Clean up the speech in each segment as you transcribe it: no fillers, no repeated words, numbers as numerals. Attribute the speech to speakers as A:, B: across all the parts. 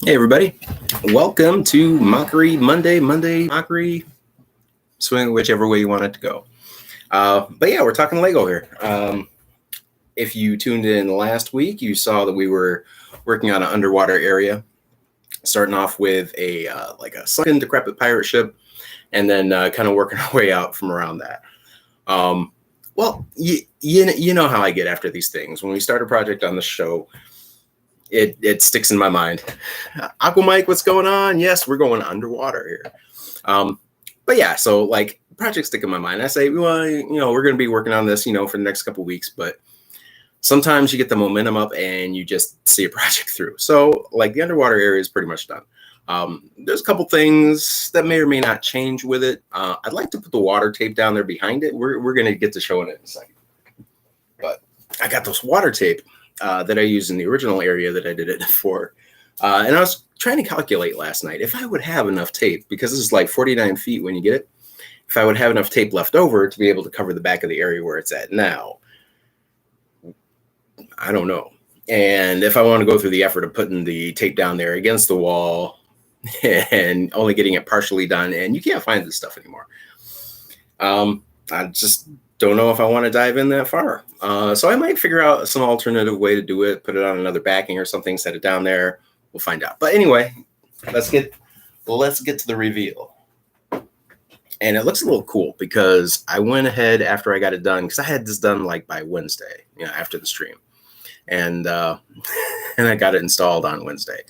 A: Hey everybody, welcome to MOCkery Monday MOCkery, swing whichever way you want it to go. But yeah, we're talking Lego here. If you tuned in last week, you saw that we were working on an underwater area, starting off with a sunken, decrepit pirate ship, and then kind of working our way out from around that. Well, you know how I get after these things. When we start a project on the show, it sticks in my mind. Aquamike, what's going on? Yes, we're going underwater here. But yeah, so like projects stick in my mind. I say, well, we're going to be working on this, for the next couple of weeks. But sometimes you get the momentum up and you just see a project through. So like the underwater area is pretty much done. There's a couple things that may or may not change with it. I'd like to put the water tape down there behind it. We're going to get to showing it in a second. But I got this water tape that I used in the original area that I did it for. And I was trying to calculate last night if I would have enough tape, because this is like 49 feet when you get it, if I would have enough tape left over to be able to cover the back of the area where it's at now. I don't know. And if I want to go through the effort of putting the tape down there against the wall and only getting it partially done, and you can't find this stuff anymore. I just don't know if I want to dive in that far. So I might figure out some alternative way to do it, put it on another backing or something, set it down there. We'll find out. But anyway, let's get to the reveal. And it looks a little cool because I went ahead after I got it done, because I had this done like by Wednesday, after the stream. And and I got it installed on Wednesday.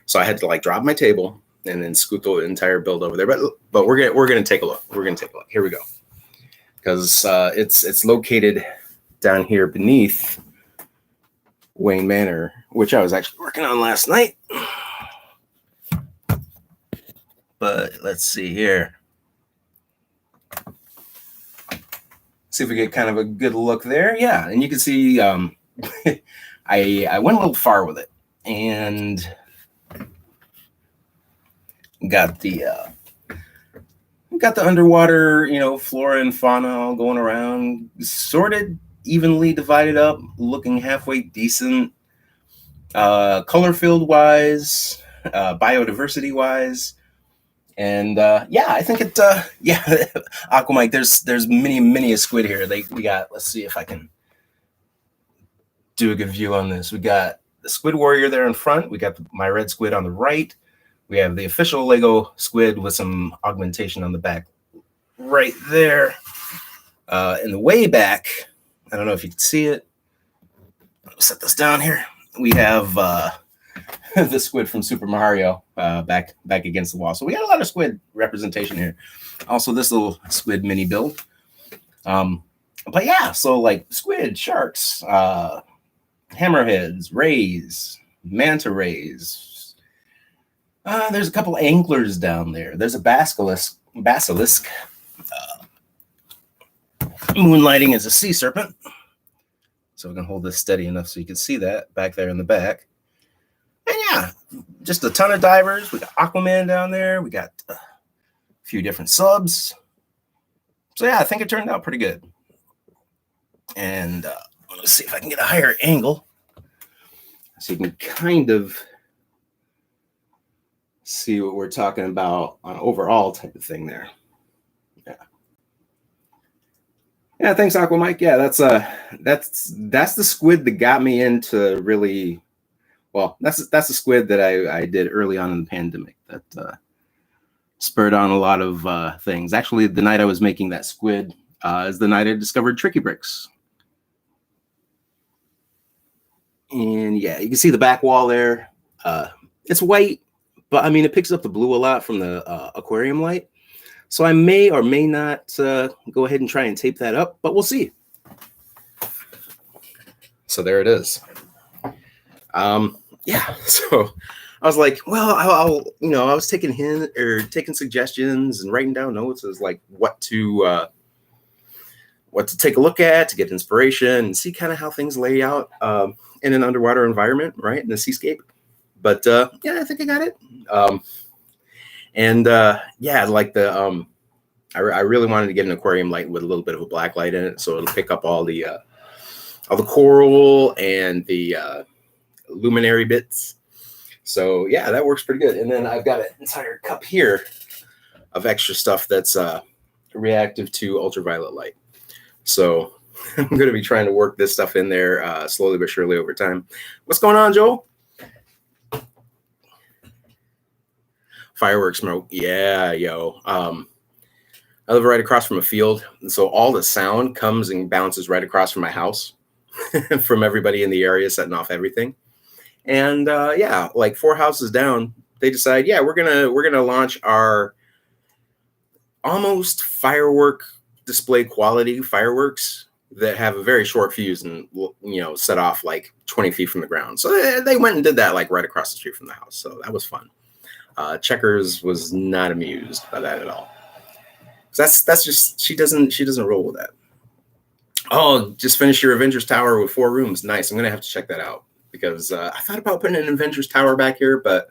A: So I had to like drop my table and then scoot the entire build over there. But we're gonna take a look. We're gonna take a look. Here we go. Because it's located down here beneath Wayne Manor, which I was actually working on last night. But let's see here. See if we get kind of a good look there. Yeah, and you can see I went a little far with it and got the underwater, flora and fauna all going around, sorted, evenly divided up, looking halfway decent, color field wise, biodiversity wise. And I think it, Aquamike, there's many a squid here. We got, let's see if I can do a good view on this. We got the squid warrior there in front. We got my red squid on the right. We have the official Lego squid with some augmentation on the back right there. In the way back, I don't know if you can see it. I'll set this down here. We have the squid from Super Mario back against the wall. So we got a lot of squid representation here. Also, this little squid mini build. But yeah, so like squid, sharks, hammerheads, rays, manta rays. There's a couple anglers down there. There's a basilisk moonlighting as a sea serpent. So we can hold this steady enough so you can see that back there in the back. And yeah, just a ton of divers. We got Aquaman down there. We got a few different subs. So yeah, I think it turned out pretty good. And let's see if I can get a higher angle so you can kind of see what we're talking about on overall type of thing there. Yeah, thanks, Aquamike. Yeah, that's the squid that got me into really. Well, that's the squid that I did early on in the pandemic that spurred on a lot of things. Actually, the night I was making that squid is the night I discovered Tricky Bricks. And yeah, you can see the back wall there. It's white, but I mean, it picks up the blue a lot from the aquarium light. So I may or may not go ahead and try and tape that up, but we'll see. So there it is. So I was like, well, I'll I was taking taking suggestions and writing down notes as like what to take a look at to get inspiration and see kind of how things lay out in an underwater environment, right, in the seascape. But I think I got it. Like the I really wanted to get an aquarium light with a little bit of a black light in it, so it'll pick up all the coral and the luminary bits. So yeah, that works pretty good. And then I've got an entire cup here of extra stuff that's reactive to ultraviolet light. So I'm going to be trying to work this stuff in there slowly but surely over time. What's going on, Joel? Fireworks smoke. Yeah, yo. I live right across from a field, and so all the sound comes and bounces right across from my house from everybody in the area setting off everything. And yeah, like 4 houses down, they decide, yeah, we're gonna launch our almost firework display quality fireworks that have a very short fuse and set off like 20 feet from the ground. So they went and did that like right across the street from the house. So that was fun. Checkers was not amused by that at all. That's just she doesn't roll with that. Oh, just finished your Avengers Tower with 4 rooms. Nice. I'm gonna have to check that out because I thought about putting an Avengers Tower back here, but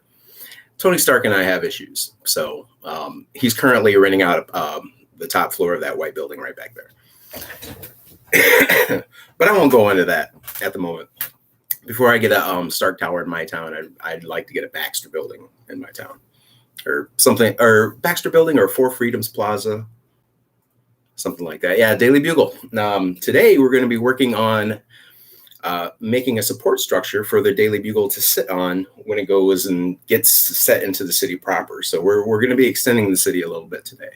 A: Tony Stark and I have issues. So he's currently renting out the top floor of that white building right back there. But I won't go into that at the moment. Before I get a Stark Tower in my town, I'd like to get a Baxter building in my town. Or something, or Baxter Building or Four Freedoms Plaza, something like that. Yeah, Daily Bugle. Today we're going to be working on making a support structure for the Daily Bugle to sit on when it goes and gets set into the city proper. So we're going to be extending the city a little bit today.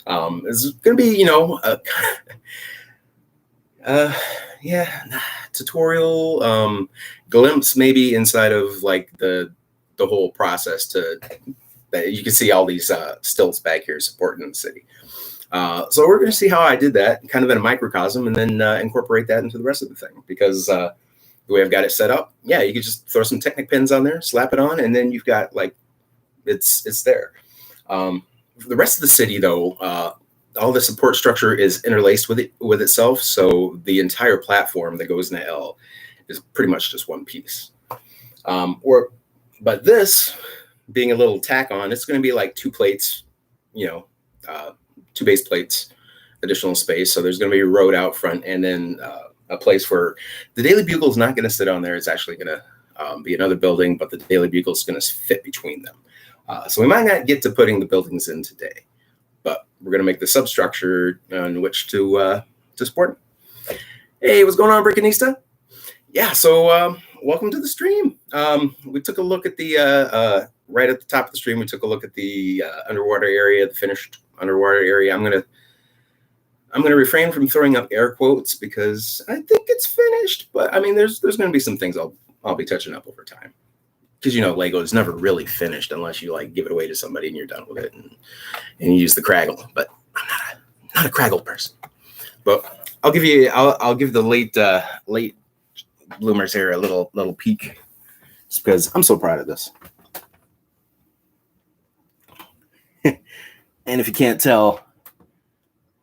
A: It's going to be, tutorial, glimpse maybe inside of like the whole process that you can see all these stilts back here supporting the city. So we're going to see how I did that kind of in a microcosm and then incorporate that into the rest of the thing because the way I've got it set up, yeah, you can just throw some Technic pins on there, slap it on, and then you've got like, it's there. For the rest of the city though, all the support structure is interlaced with itself. So the entire platform that goes in the L is pretty much just one piece. But this being a little tack on, it's going to be like 2 plates, 2 base plates, additional space. So there's going to be a road out front and then a place where the Daily Bugle is not going to sit on there. It's actually going to be another building, but the Daily Bugle is going to fit between them. So we might not get to putting the buildings in today, but we're going to make the substructure on which to support them. Hey, what's going on, Brickanista? Yeah, so welcome to the stream. We took a look at the right at the top of the stream. We took a look at the underwater area, the finished underwater area. I'm gonna refrain from throwing up air quotes because I think it's finished. But I mean, there's gonna be some things I'll be touching up over time because Lego is never really finished unless you like give it away to somebody and you're done with it and you use the Craggle. But I'm not a Craggle person. But I'll give the late bloomers here a little peek just because I'm so proud of this. And if you can't tell,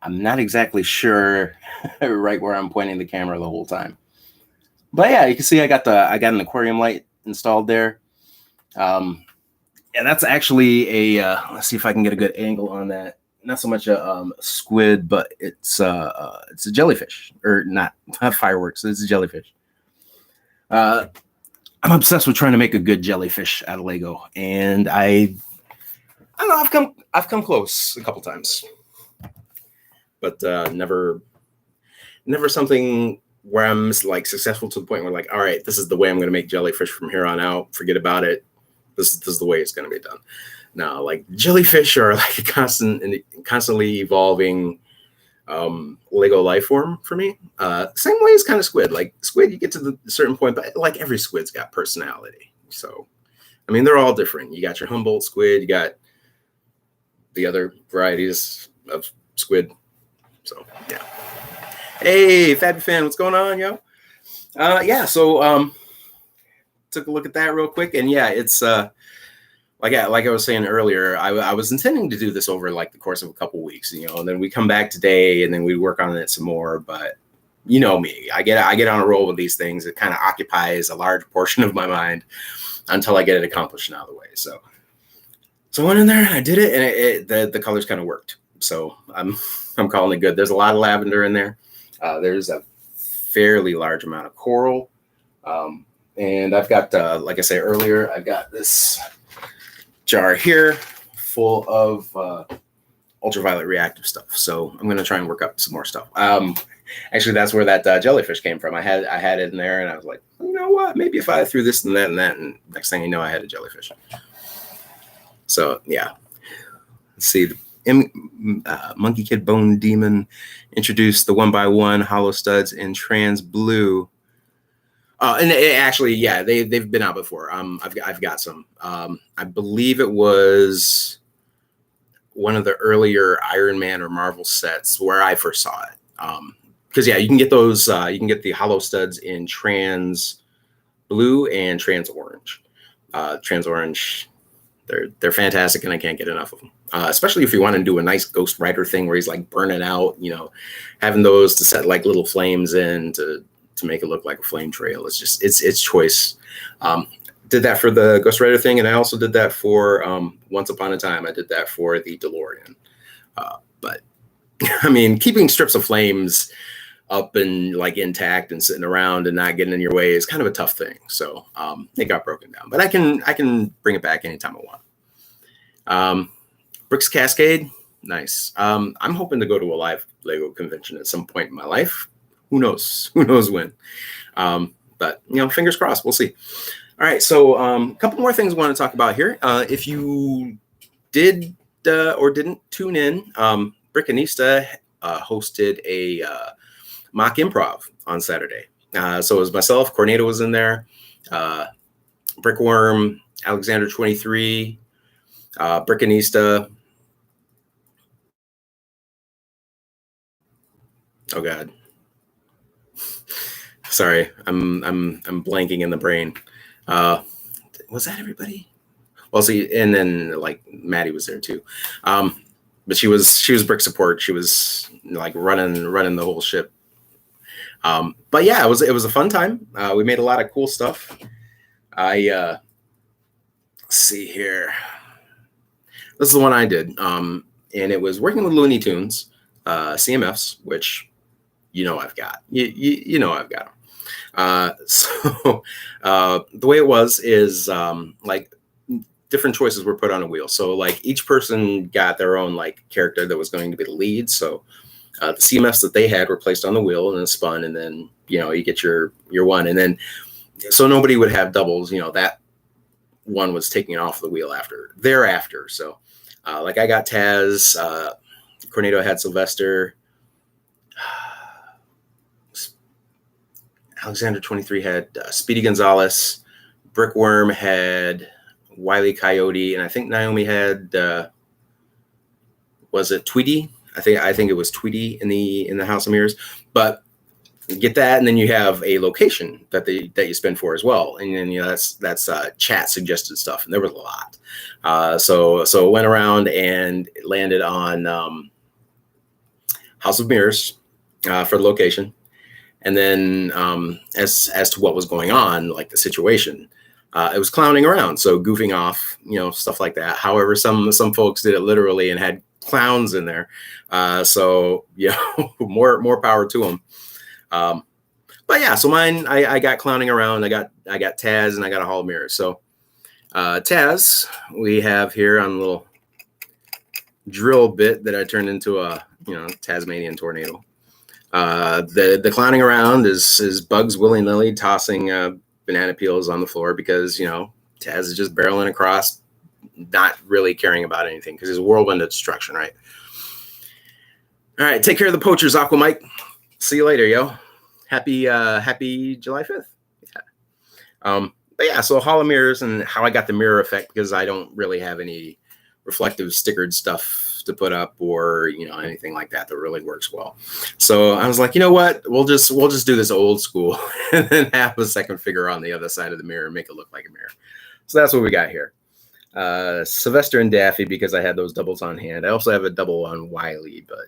A: I'm not exactly sure right where I'm pointing the camera the whole time. But yeah, you can see I got an aquarium light installed there. And that's actually let's see if I can get a good angle on that. Not so much a squid, but it's a jellyfish, or not fireworks. It's a jellyfish. I'm obsessed with trying to make a good jellyfish out of Lego, and I don't know. I've come close a couple times, but never something where I'm like successful to the point where like, all right, this is the way I'm going to make jellyfish from here on out. Forget about it. This is the way it's going to be done. Now, like jellyfish are like a constantly evolving Lego life form for me. Same way as kind of squid. Like squid, you get to the certain point, but like every squid's got personality. So, I mean, they're all different. You got your Humboldt squid. You got the other varieties of squid. So yeah. Hey, Fabby fan, what's going on, yo? Yeah. So took a look at that real quick, and yeah, it's like I was saying earlier, I was intending to do this over like the course of a couple weeks, and then we come back today, and then we work on it some more. But you know me, I get on a roll with these things. It kind of occupies a large portion of my mind until I get it accomplished and out of the way. So I went in there and I did it, and the colors kind of worked. So I'm calling it good. There's a lot of lavender in there. There's a fairly large amount of coral. And I've got, like I said earlier, I've got this jar here full of ultraviolet reactive stuff. So I'm going to try and work up some more stuff. Actually, that's where that jellyfish came from. I had it in there, and I was like, you know what? Maybe if I threw this and that, and next thing you know, I had a jellyfish. So yeah, let's see. Monkey Kid Bone Demon introduced the 1x1 hollow studs in trans blue. And actually, yeah, they've been out before. I've got some. I believe it was one of the earlier Iron Man or Marvel sets where I first saw it. Because yeah, you can get those. You can get the hollow studs in trans blue and trans orange. Trans orange, they're fantastic, and I can't get enough of them. Especially if you want to do a nice Ghost Rider thing where he's like burning out, having those to set like little flames in to make it look like a flame trail. It's just it's choice. Did that for the Ghost Rider thing, and I also did that for Once Upon a Time. I did that for the DeLorean. But I mean, keeping strips of flames up and like intact and sitting around and not getting in your way is kind of a tough thing. So it got broken down, but I can bring it back anytime I want. Bricks Cascade, nice. I'm hoping to go to a live Lego convention at some point in my life. Who knows? Who knows when? But fingers crossed. We'll see. All right, so a couple more things I want to talk about here. If you did or didn't tune in, Brickanista hosted a mock improv on Saturday. So it was myself, Cornado was in there, Brickworm, Alexander 23, Brickanista. Oh God. Sorry, I'm blanking in the brain. Was that everybody? Well, see, and then like Maddie was there too. But she was brick support. She was like running the whole ship. But yeah, it was a fun time. We made a lot of cool stuff. Let's see here. This is the one I did. And it was working with Looney Tunes, CMFs, which I've got. You know I've got them. So the way it was is like different choices were put on a wheel. So like each person got their own like character that was going to be the lead. So the CMFs that they had were placed on the wheel and then spun, and then you get your one, and then so nobody would have doubles. That one was taking off the wheel thereafter. So like I got Taz, Cornado had Sylvester, Alexander 23 had Speedy Gonzalez, Brickworm had Wile E. Coyote, and I think Naomi had was it Tweety? I think it was Tweety in the House of Mirrors. But you get that, and then you have a location that you spend for as well, and then that's chat suggested stuff, and there was a lot. So it went around and it landed on House of Mirrors for the location. And then as to what was going on, like the situation, it was clowning around. So goofing off, stuff like that. However, some folks did it literally and had clowns in there. So more power to them. But yeah, so mine, I got clowning around. I got Taz, and I got a Hall of Mirrors. So Taz, we have here on a little drill bit that I turned into a Tasmanian tornado. The clowning around is Bugs willy-nilly tossing banana peels on the floor because Taz is just barreling across, not really caring about anything because he's a whirlwind of destruction, right? All right, take care of the poachers, Aqua Mike. See you later, yo. Happy July 5th. Yeah. But yeah, so Hall of Mirrors and how I got the mirror effect, because I don't really have any reflective stickered stuff to put up or anything like that really works well. So I was like, you know what, we'll just do this old school and then have a second figure on the other side of the mirror and make it look like a mirror. So that's what we got here. Sylvester and Daffy, because I had those doubles on hand. I also have a double on Wiley, but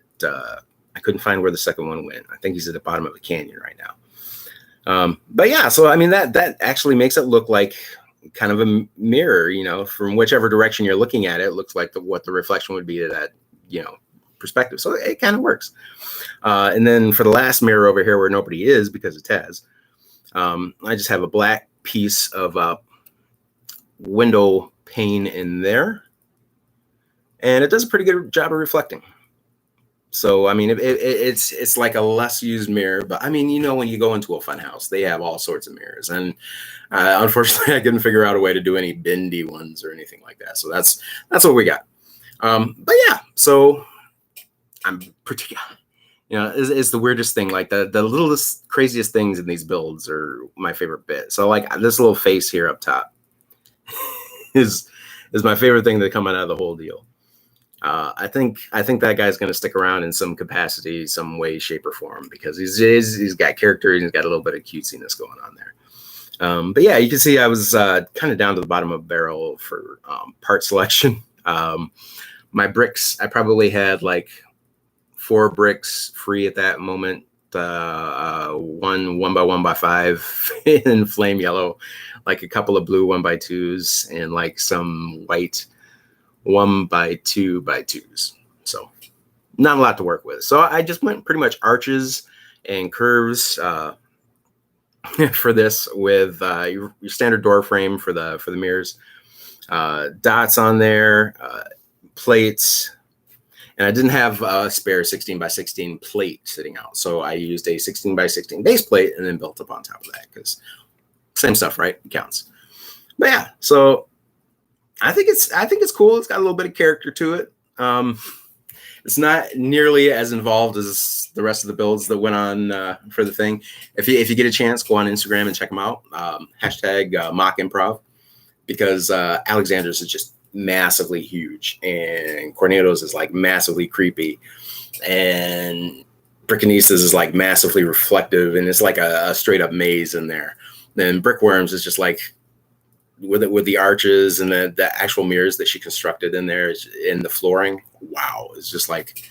A: I couldn't find where the second one went. I think he's at the bottom of a canyon right now. But yeah, so I mean that actually makes it look like kind of a mirror, from whichever direction you're looking at it, it looks like what the reflection would be to that, perspective. So it kind of works. And then for the last mirror over here where nobody is because of Taz, I just have a black piece of window pane in there, and it does a pretty good job of reflecting. So I mean, it's like a less used mirror, but I mean, when you go into a fun house, they have all sorts of mirrors, and unfortunately, I couldn't figure out a way to do any bendy ones or anything like that. So that's what we got. But yeah, so I'm pretty. It's the weirdest thing. Like the littlest, craziest things in these builds are my favorite bit. So like this little face here up top is my favorite thing to come out of the whole deal. I think that guy's going to stick around in some capacity, some way, shape, or form, because he's got character and he's got a little bit of cutesiness going on there. But yeah, you can see I was kind of down to the bottom of the barrel for part selection. My bricks, I probably had like 4 bricks free at that moment. 1 1x1x5 in flame yellow, like a couple of blue 1x2s, and like some white 1x2x2s. So not a lot to work with. So I just went pretty much arches and curves for this, with your standard door frame for the mirrors, dots on there, plates. And I didn't have a spare 16x16 plate sitting out, so I used a 16x16 base plate and then built up on top of that, because same stuff, right? It counts. But yeah, so I think it's cool. It's got a little bit of character to it. It's not nearly as involved as the rest of the builds that went on for the thing. If you get a chance, go on Instagram and check them out. Hashtag MOCKimprov, because Alexander's is just massively huge, and Corneto's is like massively creepy, and Brickanistas is like massively reflective, and it's like a straight up maze in there. Then Brickworms is just like with the arches and the actual mirrors that she constructed in there, in the flooring. Wow, it's just like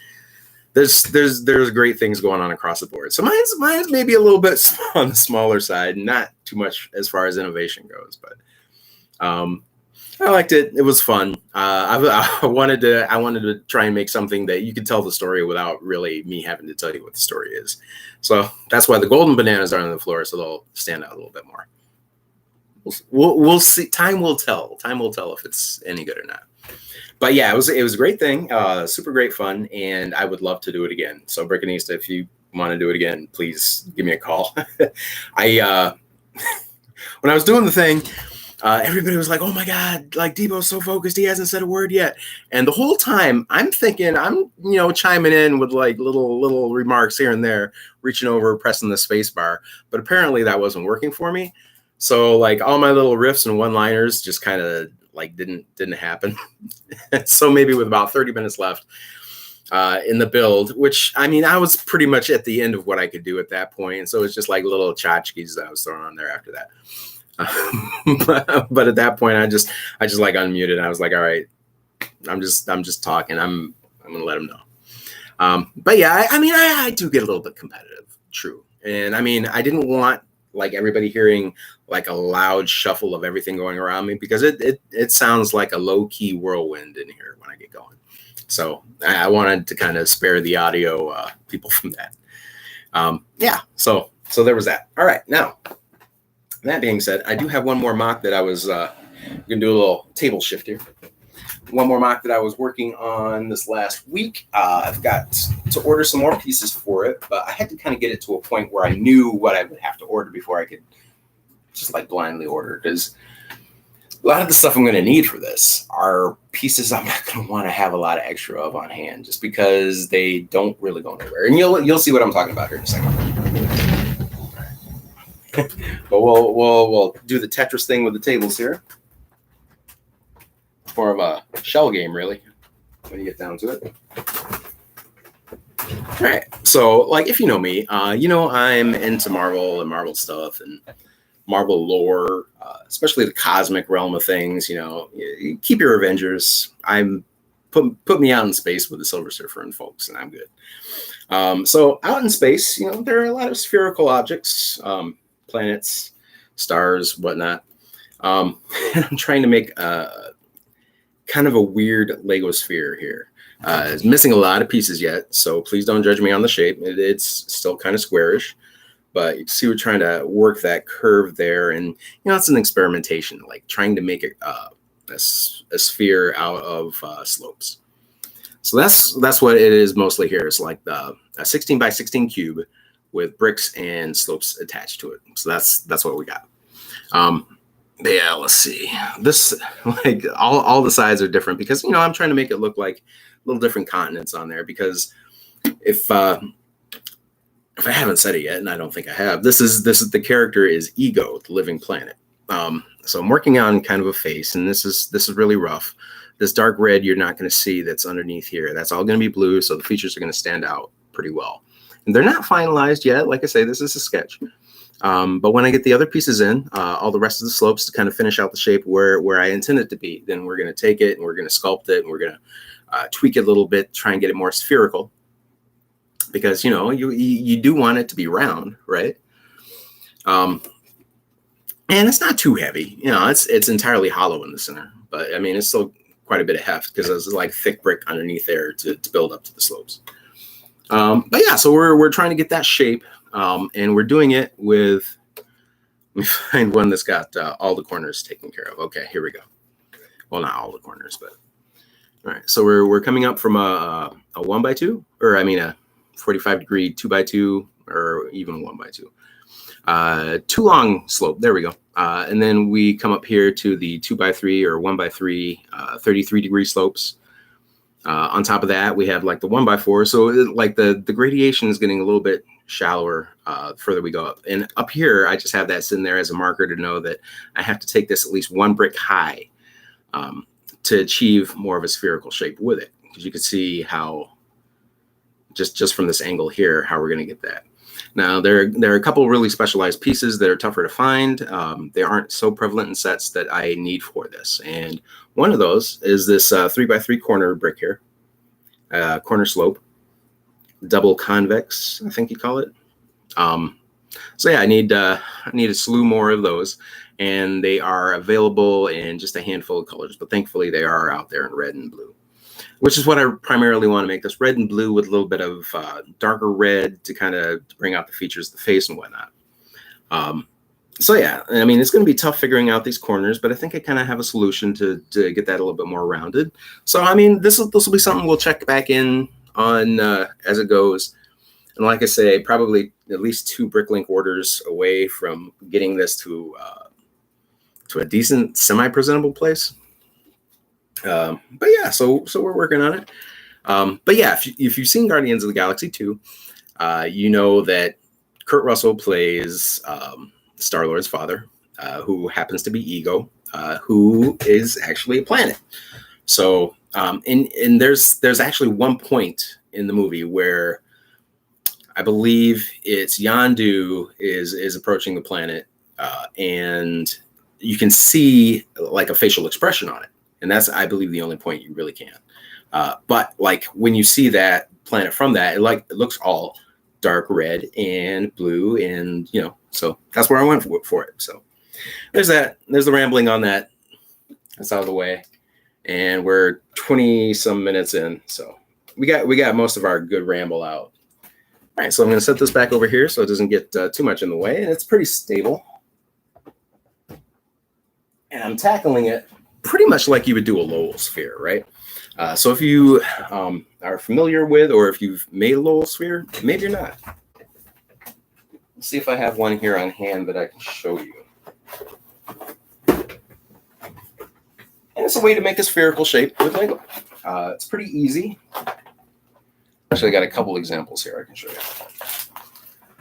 A: there's great things going on across the board. So mine's maybe a little bit on the smaller side, not too much as far as innovation goes, but I liked it. It was fun. I wanted to try and make something that you could tell the story without really me having to tell you what the story is. So that's why the golden bananas are on the floor, so they'll stand out a little bit more. We'll see. Time will tell. Time will tell if it's any good or not. But yeah, it was a great thing. Super great fun, and I would love to do it again. So Brickanista, if you want to do it again, please give me a call. When I was doing the thing, everybody was like, "Oh my God, like Debo's so focused, he hasn't said a word yet." And the whole time I'm thinking, I'm chiming in with like little remarks here and there, reaching over, pressing the space bar. But apparently that wasn't working for me. So like all my little riffs and one-liners just kind of like didn't happen. So maybe with about 30 minutes left in the build, which I mean, I was pretty much at the end of what I could do at that point. And so it's just like little tchotchkes that I was throwing on there after that. But at that point, I just like unmuted. I was like, all right, I'm just talking. I'm gonna let them know. But yeah, I mean, I do get a little bit competitive, true. And I mean, I didn't want like everybody hearing like a loud shuffle of everything going around me, because it sounds like a low key whirlwind in here when I get going. So I wanted to kind of spare the audio people from that. Yeah. So there was that. All right, now. That being said, I do have one more mock that I was going to do a little table shift here. One more mock that I was working on this last week. I've got to order some more pieces for it, but I had to kind of get it to a point where I knew what I would have to order before I could just like blindly order, because a lot of the stuff I'm going to need for this are pieces I'm not going to want to have a lot of extra of on hand, just because they don't really go nowhere. And you'll see what I'm talking about here in a second. But we'll do the Tetris thing with the tables here. More of a shell game, really, when you get down to it. All right. So, like, if you know me, I'm into Marvel and Marvel stuff and Marvel lore, especially the cosmic realm of things. You keep your Avengers. Put me out in space with the Silver Surfer and folks, and I'm good. So out in space, there are a lot of spherical objects. Planets, stars, whatnot. And I'm trying to make kind of a weird Lego sphere here. It's missing a lot of pieces yet, so please don't judge me on the shape. It's still kind of squarish, but you see we're trying to work that curve there, and it's an experimentation, like trying to make it a sphere out of slopes. So that's what it is mostly here. It's like a 16 by 16 cube with bricks and slopes attached to it. So that's what we got. Yeah, let's see. This, like, all the sides are different because I'm trying to make it look like little different continents on there, because if I haven't said it yet, and I don't think I have, this is the character is Ego, the living planet. So I'm working on kind of a face, and this is really rough. This dark red you're not going to see that's underneath here. That's all going to be blue, so the features are going to stand out pretty well. And they're not finalized yet. Like I say, this is a sketch. But when I get the other pieces in, all the rest of the slopes to kind of finish out the shape where I intend it to be, then we're going to take it and we're going to sculpt it and we're going to tweak it a little bit, try and get it more spherical. Because, you do want it to be round, right? And it's not too heavy. It's entirely hollow in the center. But, I mean, it's still quite a bit of heft because there's like thick brick underneath there to build up to the slopes. But yeah, so we're trying to get that shape. And we're doing it with, let me find one that's got all the corners taken care of. Okay, here we go. Well, not all the corners, but all right. So we're coming up from a 1x2, or I mean a 45-degree 2x2, or even 1x2. Too long slope. There we go. And then we come up here to the 2x3 or 1x3 33-degree slopes. On top of that, we have like the 1x4. So like the gradation is getting a little bit shallower further we go up. And up here, I just have that sitting there as a marker to know that I have to take this at least one brick high to achieve more of a spherical shape with it. Because you can see how, just from this angle here, how we're going to get that. Now, there are a couple really specialized pieces that are tougher to find. They aren't so prevalent in sets that I need for this. And one of those is this 3x3 corner brick here, corner slope, double convex, I think you call it. So yeah, I need a slew more of those, and they are available in just a handful of colors. But thankfully, they are out there in red and blue, which is what I primarily want to make, this red and blue with a little bit of darker red to kind of bring out the features of the face and whatnot. So yeah, I mean, it's going to be tough figuring out these corners, but I think I kind of have a solution to get that a little bit more rounded. So I mean, this will be something we'll check back in on as it goes. And like I say, probably at least 2 Bricklink orders away from getting this to a decent semi-presentable place. But yeah, so we're working on it. But yeah, if you've seen Guardians of the Galaxy 2, you know that Kurt Russell plays Star-Lord's father, who happens to be Ego, who is actually a planet. So, and there's actually one point in the movie where I believe it's Yondu is approaching the planet, and you can see like a facial expression on it. And that's, I believe, the only point you really can. But like when you see that planet from that, it looks all dark red and blue, and so that's where I went for it. So there's that. There's the rambling on that. That's out of the way, and we're 20 some minutes in, so we got most of our good ramble out. All right, so I'm going to set this back over here so it doesn't get too much in the way, and it's pretty stable. And I'm tackling it pretty much like you would do a Lowell sphere, right? So if you are familiar with, or if you've made a Lowell sphere, maybe you're not. Let's see if I have one here on hand that I can show you. And it's a way to make a spherical shape with Lego. It's pretty easy. Actually, I got a couple examples here I can show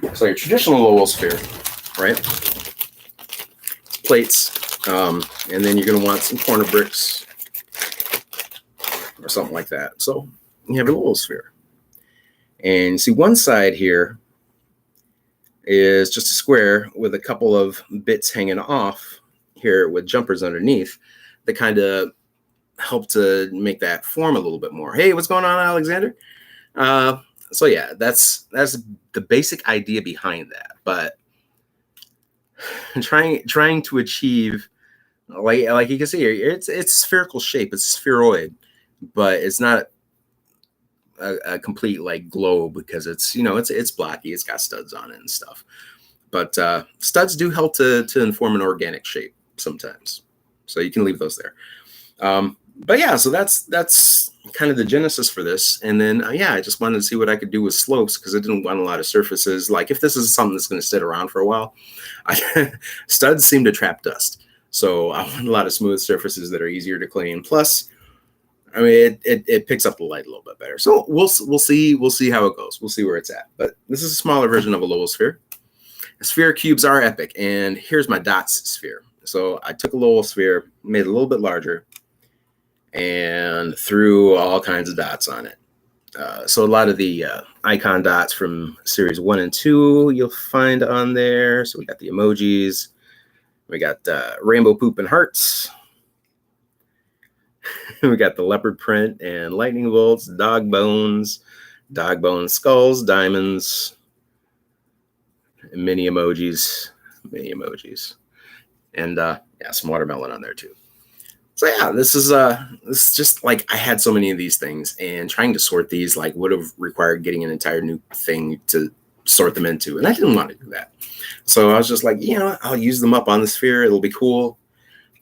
A: you. So your traditional Lowell sphere, right? Plates. And then you're going to want some corner bricks or something like that. So you have a Lowell sphere. And see, one side here is just a square with a couple of bits hanging off here with jumpers underneath that kind of help to make that form a little bit more. Hey, what's going on, Alexander? So yeah, that's the basic idea behind that. But trying to achieve, like you can see here, it's spherical shape, it's spheroid, but it's not a complete like globe, because it's it's blocky, it's got studs on it and stuff. But studs do help to inform an organic shape sometimes. So you can leave those there. But yeah, so that's kind of the genesis for this. And then, I just wanted to see what I could do with slopes because I didn't want a lot of surfaces. Like if this is something that's going to sit around for a while, studs seem to trap dust. So I want a lot of smooth surfaces that are easier to clean. Plus, I mean, it picks up the light a little bit better. So we'll see how it goes. We'll see where it's at. But this is a smaller version of a Lowell sphere. Sphere cubes are epic. And here's my dots sphere. So I took a Lowell sphere, made it a little bit larger, and threw all kinds of dots on it. So a lot of the icon dots from series 1 and 2 you'll find on there. So we got the emojis. We got rainbow poop and hearts. We got the leopard print and lightning bolts, dog bones skulls, diamonds, mini emojis, and some watermelon on there too. So yeah, this is just like I had so many of these things, and trying to sort these like would have required getting an entire new thing to sort them into, and I didn't want to do that. So I was just like, I'll use them up on the sphere. It'll be cool.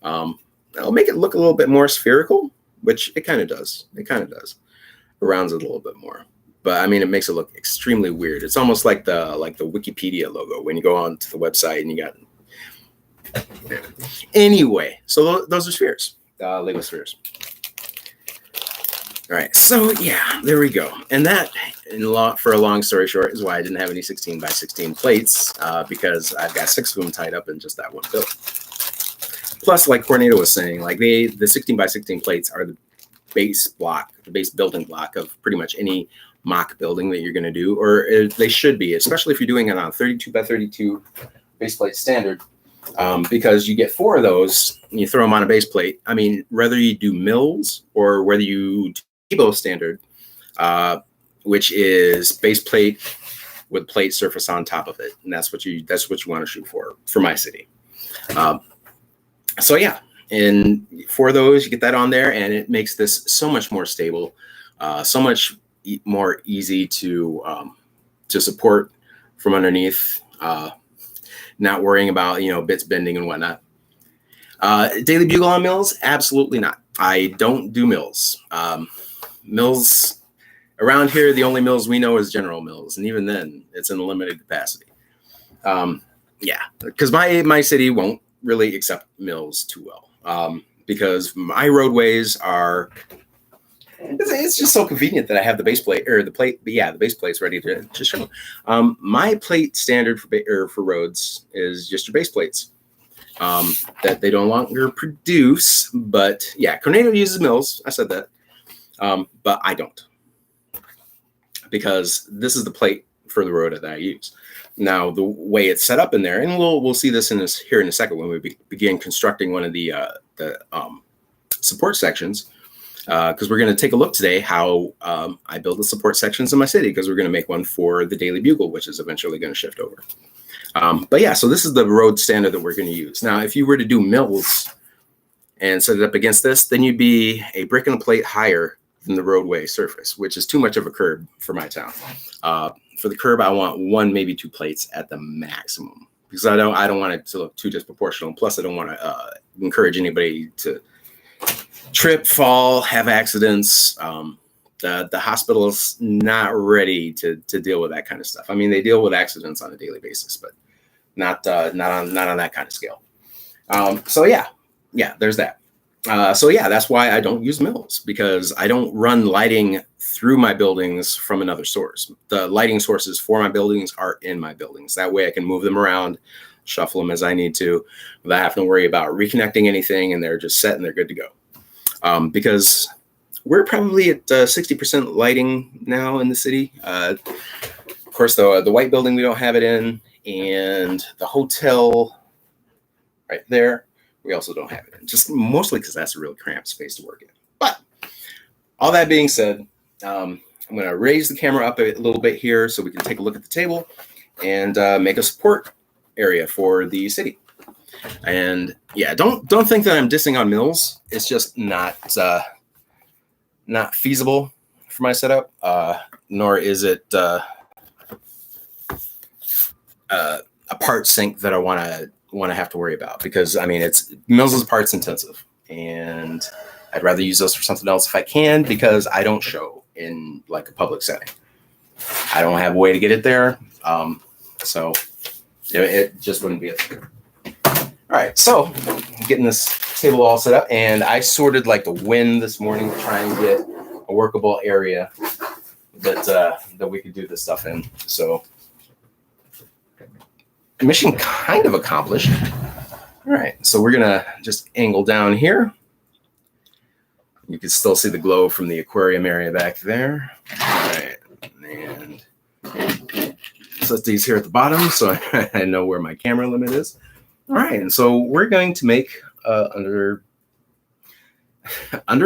A: I'll make it look a little bit more spherical, which it kind of does. It rounds it a little bit more. But I mean, it makes it look extremely weird. It's almost like the Wikipedia logo when you go on to the website and you got. Anyway, so those are spheres, Lego spheres. All right, so yeah, there we go. And that, for a long story short, is why I didn't have any 16 by 16 plates because I've got 6 of them tied up in just that one build. Plus, like Cornado was saying, like the 16 by 16 plates are the base building block of pretty much any mock building that you're going to do, or they should be, especially if you're doing it on 32 by 32 base plate standard, because you get 4 of those and you throw them on a base plate. I mean, whether you do mills or whether you do Tebow standard, which is base plate with plate surface on top of it, and that's what you want to shoot for my city. So yeah, and for those, you get that on there, and it makes this so much more stable, so much more easy to support from underneath, not worrying about bits bending and whatnot. Daily Bugle on mills? Absolutely not. I don't do mills. Mills around here, the only mills we know is General Mills, and even then, it's in a limited capacity. Because my city won't really accept mills too well, because my roadways are. It's just so convenient that I have the base plate or the plate. But yeah, the base plate's ready to show. My plate standard for roads is just your base plates that they no longer produce. But yeah, Cornado uses mills. I said that, but I don't, because this is the plate for the road that I use. Now, the way it's set up in there, and we'll see this here in a second when we begin constructing one of the support sections, because we're going to take a look today how I build the support sections in my city, because we're going to make one for the Daily Bugle, which is eventually going to shift over. But yeah, so this is the road standard that we're going to use. Now, if you were to do mills and set it up against this, then you'd be a brick and a plate higher than the roadway surface, which is too much of a curb for my town. For the curb, I want 1, maybe 2 plates at the maximum, because I don't want it to look too disproportional. Plus, I don't want to encourage anybody to trip, fall, have accidents. The hospital is not ready to deal with that kind of stuff. I mean, they deal with accidents on a daily basis, but not on that kind of scale. So yeah, there's that. So yeah, that's why I don't use mills, because I don't run lighting through my buildings from another source. The lighting sources for my buildings are in my buildings. That way I can move them around, shuffle them as I need to, without having to worry about reconnecting anything, and they're just set and they're good to go. Because we're probably at 60% lighting now in the city. Of course, the white building, we don't have it in, and the hotel right there, we also don't have it in, just mostly because that's a real cramped space to work in. But all that being said, I'm going to raise the camera up a little bit here so we can take a look at the table and make a support area for the city. And yeah, don't think that I'm dissing on mills. It's just not feasible for my setup, nor is it a a part sink that I want to have to worry about, because I mean Mills is parts intensive, and I'd rather use those for something else if I can, because I don't show in like a public setting. I don't have a way to get it there, so it just wouldn't be a thing. All right, so getting this table all set up, and I sorted like the wind this morning to try and get a workable area that we could do this stuff in. So mission kind of accomplished. All right, so we're gonna just angle down here. You can still see the glow from the aquarium area back there. All right, and set these here at the bottom so I know where my camera limit is. All right, and so we're going to make under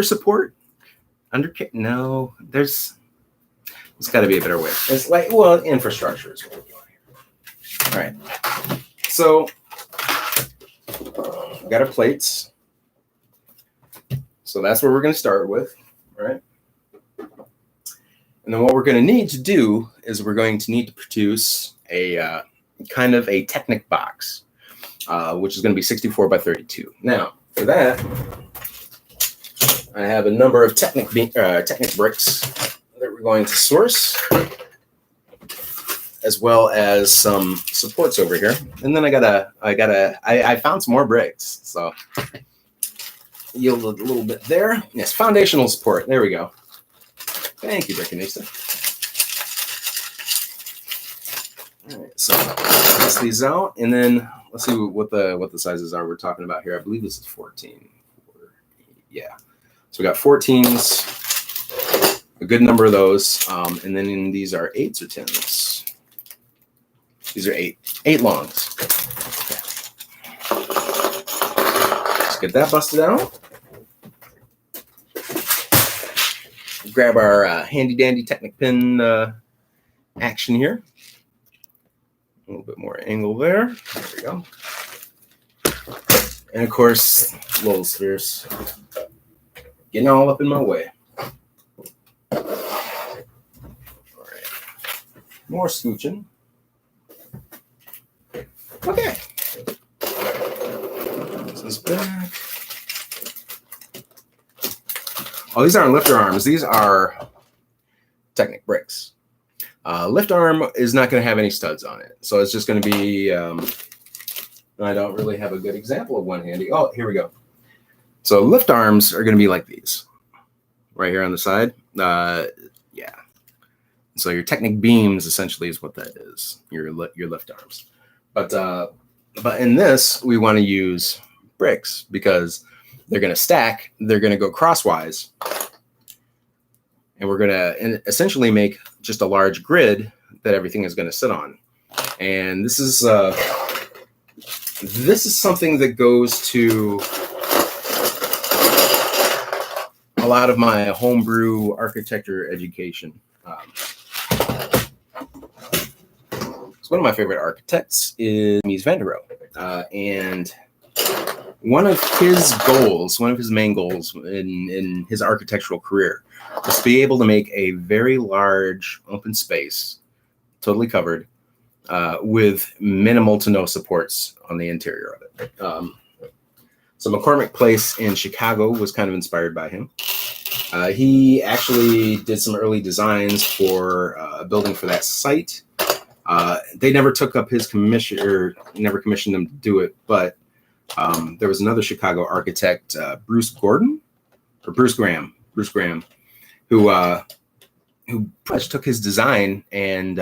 A: support. No, there's got to be a better way. It's like, well, infrastructure is what we're doing here. All right, so we got our plates. So that's where we're going to start with, right? And then what we're going to need to do is we're going to need to produce a kind of a Technic box, which is going to be 64 by 32. Now, for that, I have a number of Technic bricks that we're going to source, as well as some supports over here. And then I found some more bricks, so yielded a little bit there. Yes, foundational support. There we go. Thank you, Brickanista. All right, so test these out, and then let's see what the sizes are we're talking about here. I believe this is 14. Yeah. So we got 14s, a good number of those, and then these are 8s or 10s. These are 8 longs. Okay. Let's get that busted out. Grab our handy dandy Technic pin action here. A little bit more angle there. There we go. And of course, little spheres getting all up in my way. All right. More scooching. Okay. This is back. Oh, these aren't lifter arms. These are Technic bricks. Lift arm is not going to have any studs on it. So it's just going to be, I don't really have a good example of one handy. Oh, here we go. So lift arms are going to be like these, right here on the side. Yeah. So your Technic beams essentially is what that is, your lift arms. But in this, we want to use bricks because they're going to stack. They're going to go crosswise. And we're going to essentially make just a large grid that everything is going to sit on. And this is something that goes to a lot of my homebrew architecture education. So one of my favorite architects is Mies van der Rohe. And one of his main goals in his architectural career was to be able to make a very large open space, totally covered, with minimal to no supports on the interior of it. So McCormick Place in Chicago was kind of inspired by him. He actually did some early designs for a building for that site. They never took up his commission, or never commissioned him to do it, but there was another Chicago architect, Bruce Graham, who pretty much took his design and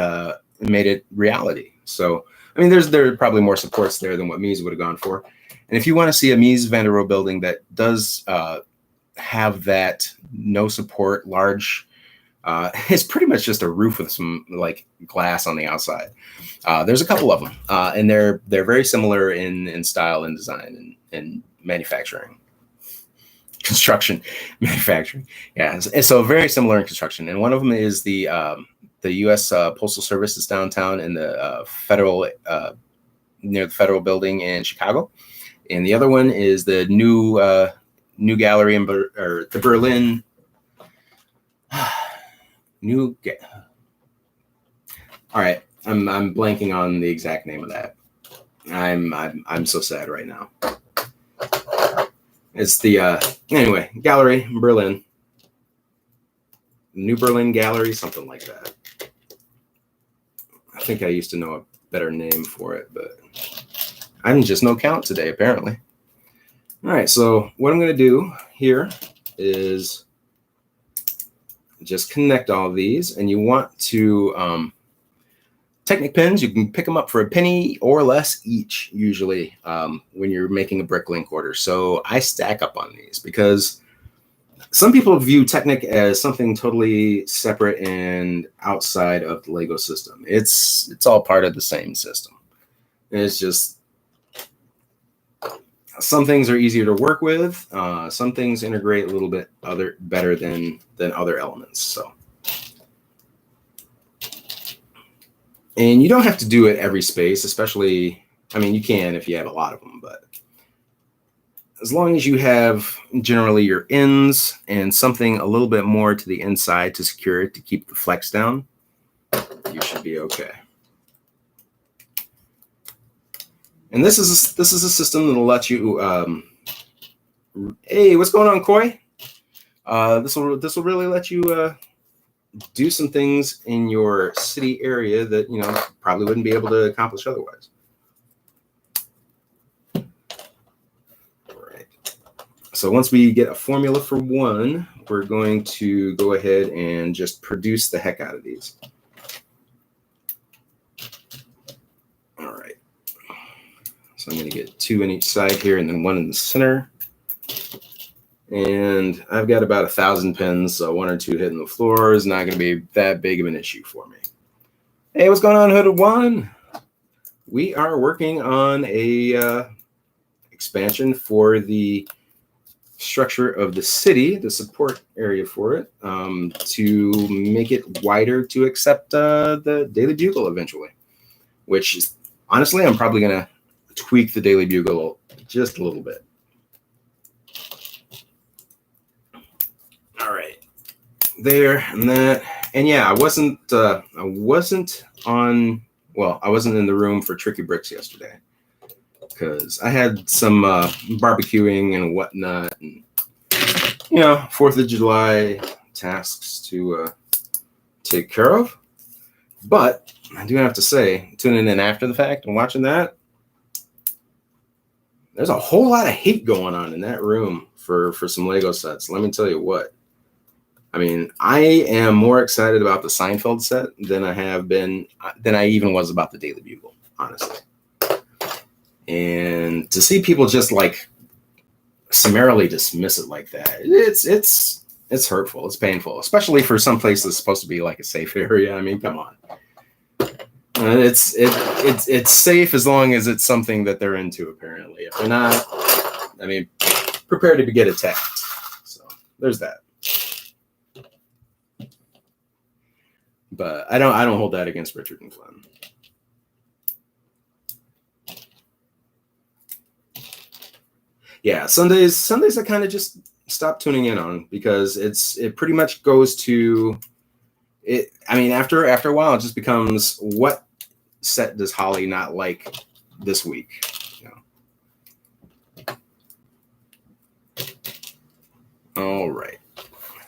A: made it reality. So, I mean, there are probably more supports there than what Mies would have gone for. And if you want to see a Mies van der Rohe building that does have that no support, large, it's pretty much just a roof with some like glass on the outside. There's a couple of them, and they're very similar in style and design and manufacturing. Construction, manufacturing, yeah. And so very similar in construction. And one of them is the U.S. Postal Service is downtown in the federal near the Federal Building in Chicago, and the other one is the new gallery in the Berlin. All right, I'm blanking on the exact name of that. I'm so sad right now. It's the anyway, gallery Berlin, New Berlin Gallery, something like that. I think I used to know a better name for it, but I'm just no count today, apparently. All right, so what I'm going to do here is just connect all of these, and you want to Technic pins, you can pick them up for a penny or less each, usually, when you're making a bricklink order. So I stack up on these because some people view Technic as something totally separate and outside of the Lego system. It's all part of the same system. It's just some things are easier to work with. Some things integrate a little bit better than other elements. So, and you don't have to do it every space, especially. I mean, you can if you have a lot of them, but as long as you have generally your ends and something a little bit more to the inside to secure it to keep the flex down, you should be okay. And this is a system that'll let you. Hey, what's going on, Koi? This will really let you do some things in your city area that probably wouldn't be able to accomplish otherwise. So once we get a formula for one, we're going to go ahead and just produce the heck out of these. All right. So I'm going to get 2 in each side here and then 1 in the center. And I've got about 1,000 pins, so 1 or 2 hitting the floor is not going to be that big of an issue for me. Hey, what's going on, Hooded One? We are working on a expansion for the structure of the city, the support area for it, to make it wider to accept the Daily Bugle eventually, which is, honestly, I'm probably going to tweak the Daily Bugle just a little bit. All right, there and that. And yeah, I wasn't in the room for Tricky Bricks yesterday, because I had some barbecuing and whatnot, and 4th of July tasks to take care of. But I do have to say, tuning in after the fact and watching that, there's a whole lot of hate going on in that room for some Lego sets. Let me tell you what. I mean, I am more excited about the Seinfeld set than I even was about the Daily Bugle, honestly. And to see people just like summarily dismiss it like that, it's hurtful. It's painful, especially for some place that's supposed to be like a safe area. I mean, come on. It's safe as long as it's something that they're into. Apparently, if they're not, I mean, prepare to get attacked. So there's that. But I don't hold that against Richard and Glenn. Yeah, Sundays I kind of just stopped tuning in on, because it pretty much goes to it. I mean, after a while, it just becomes, what set does Holly not like this week? All right.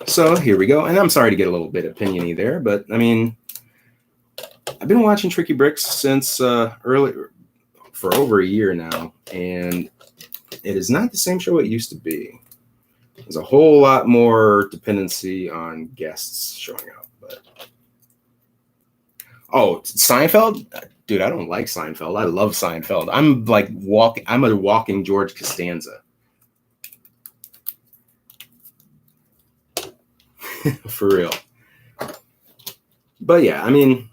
A: So here we go. And I'm sorry to get a little bit opiniony there, but I mean, I've been watching Tricky Bricks since for over a year now, and it is not the same show it used to be. There's a whole lot more dependency on guests showing up. But Seinfeld? Dude, I don't like Seinfeld. I love Seinfeld. I'm a walking George Costanza. For real. But yeah, I mean,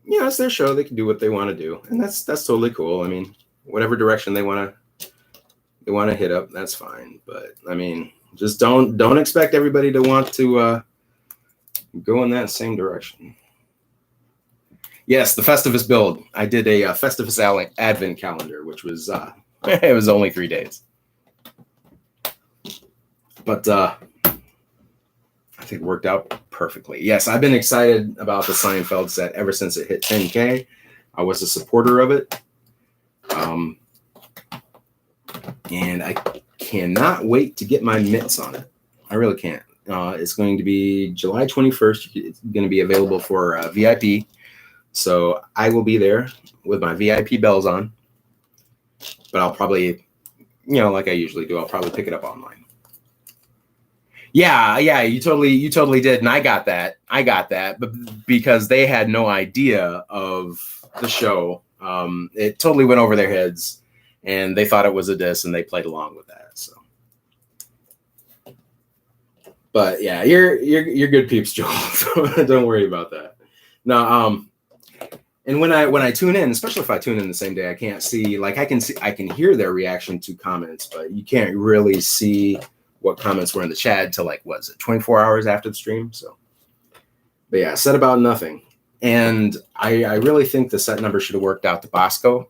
A: it's their show. They can do what they want to do, and that's totally cool. I mean, whatever direction they want to hit up, that's fine. But I mean, just don't expect everybody to want to go in that same direction. Yes, the Festivus build. I did a Festivus Advent calendar, which was it was only 3 days. But I think it worked out perfectly. Yes, I've been excited about the Seinfeld set ever since it hit 10K. I was a supporter of it. And I cannot wait to get my mitts on it. I really can't. It's going to be July 21st. It's going to be available for VIP. So I will be there with my VIP bells on. But I'll probably, like I usually do, I'll probably pick it up online. Yeah, you totally did. And I got that, but because they had no idea of the show, it totally went over their heads, and they thought it was a diss, and they played along with that. So, but yeah, you're good peeps, Joel. So don't worry about that. No, and when I tune in, especially if I tune in the same day, I can't see, like I can hear their reaction to comments, but you can't really see what comments were in the chat till 24 hours after the stream. So, but yeah, said about nothing. And I really think the set number should have worked out to Bosco,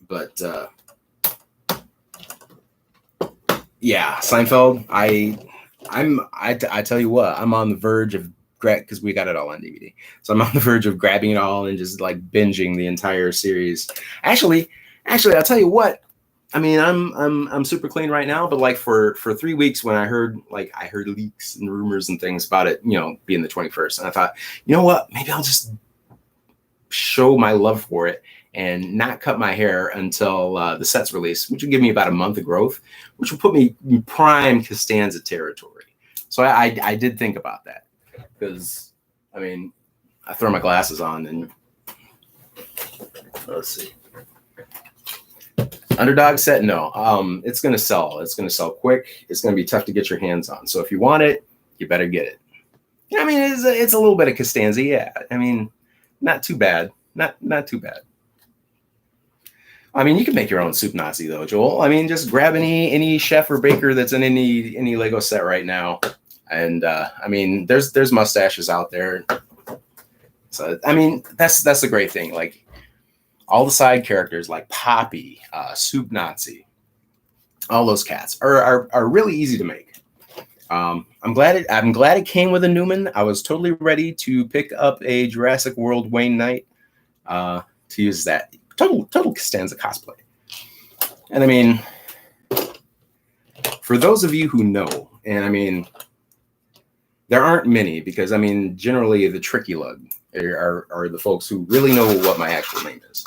A: but yeah, Seinfeld. I tell you what, I'm on the verge of because we got it all on DVD. So I'm on the verge of grabbing it all and just binging the entire series. Actually, I'll tell you what. I mean, I'm super clean right now, but for 3 weeks when I heard leaks and rumors and things about it, being the 21st, and I thought, you know what, maybe I'll just show my love for it and not cut my hair until the set's released, which will give me about a month of growth, which will put me in prime Costanza territory. So I did think about that because, I mean, I throw my glasses on and let's see. Underdog set, no. It's gonna sell. It's gonna sell quick. It's gonna be tough to get your hands on. So if you want it, you better get it. I mean, it's a little bit of Costanza, yeah. I mean, not too bad. Not too bad. I mean, you can make your own soup Nazi though, Joel. I mean, just grab any chef or baker that's in any Lego set right now, and I mean, there's mustaches out there. So I mean, that's the great thing. All the side characters like Poppy, Soup Nazi, all those cats are really easy to make. I'm glad it came with a Newman. I was totally ready to pick up a Jurassic World Wayne Knight to use that total Costanza cosplay. And I mean, for those of you who know, and I mean, there aren't many because I mean, generally the tricky lug are the folks who really know what my actual name is.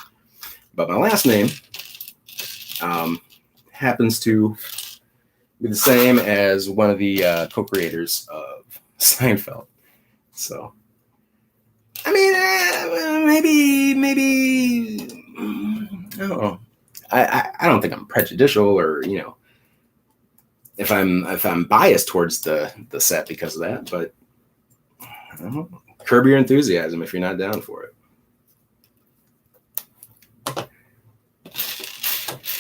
A: But my last name happens to be the same as one of the co-creators of Seinfeld. So, I mean, maybe I don't know. I don't think I'm prejudicial or if I'm biased towards the set because of that. But I don't know. Curb your enthusiasm if you're not down for it.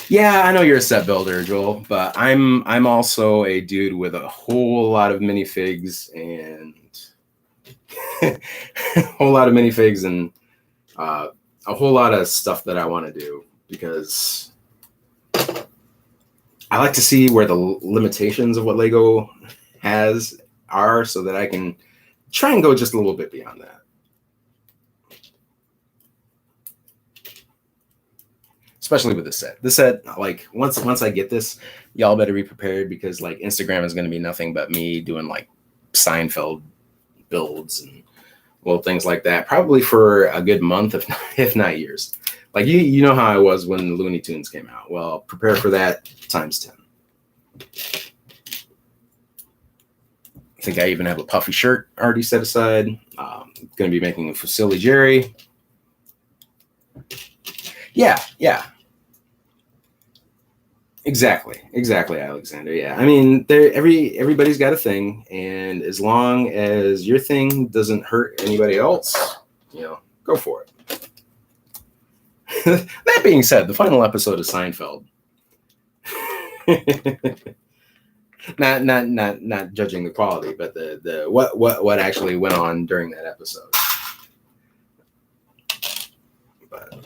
A: Yeah, I know you're a set builder, Joel, but I'm also a dude with a whole lot of minifigs and a whole lot of stuff that I want to do because I like to see where the limitations of what Lego has are so that I can try and go just a little bit beyond that. Especially with the set. The set, once I get this, y'all better be prepared because Instagram is going to be nothing but me doing Seinfeld builds and little things like that, probably for a good month, if not years. You know how I was when the Looney Tunes came out. Well, prepare for that times 10. I think I even have a puffy shirt already set aside. Going to be making a Fusilli Jerry. Yeah. Exactly, Alexander. Yeah, I mean, everybody's got a thing, and as long as your thing doesn't hurt anybody else, go for it. That being said, the final episode of Seinfeld. not judging the quality, but the what actually went on during that episode. But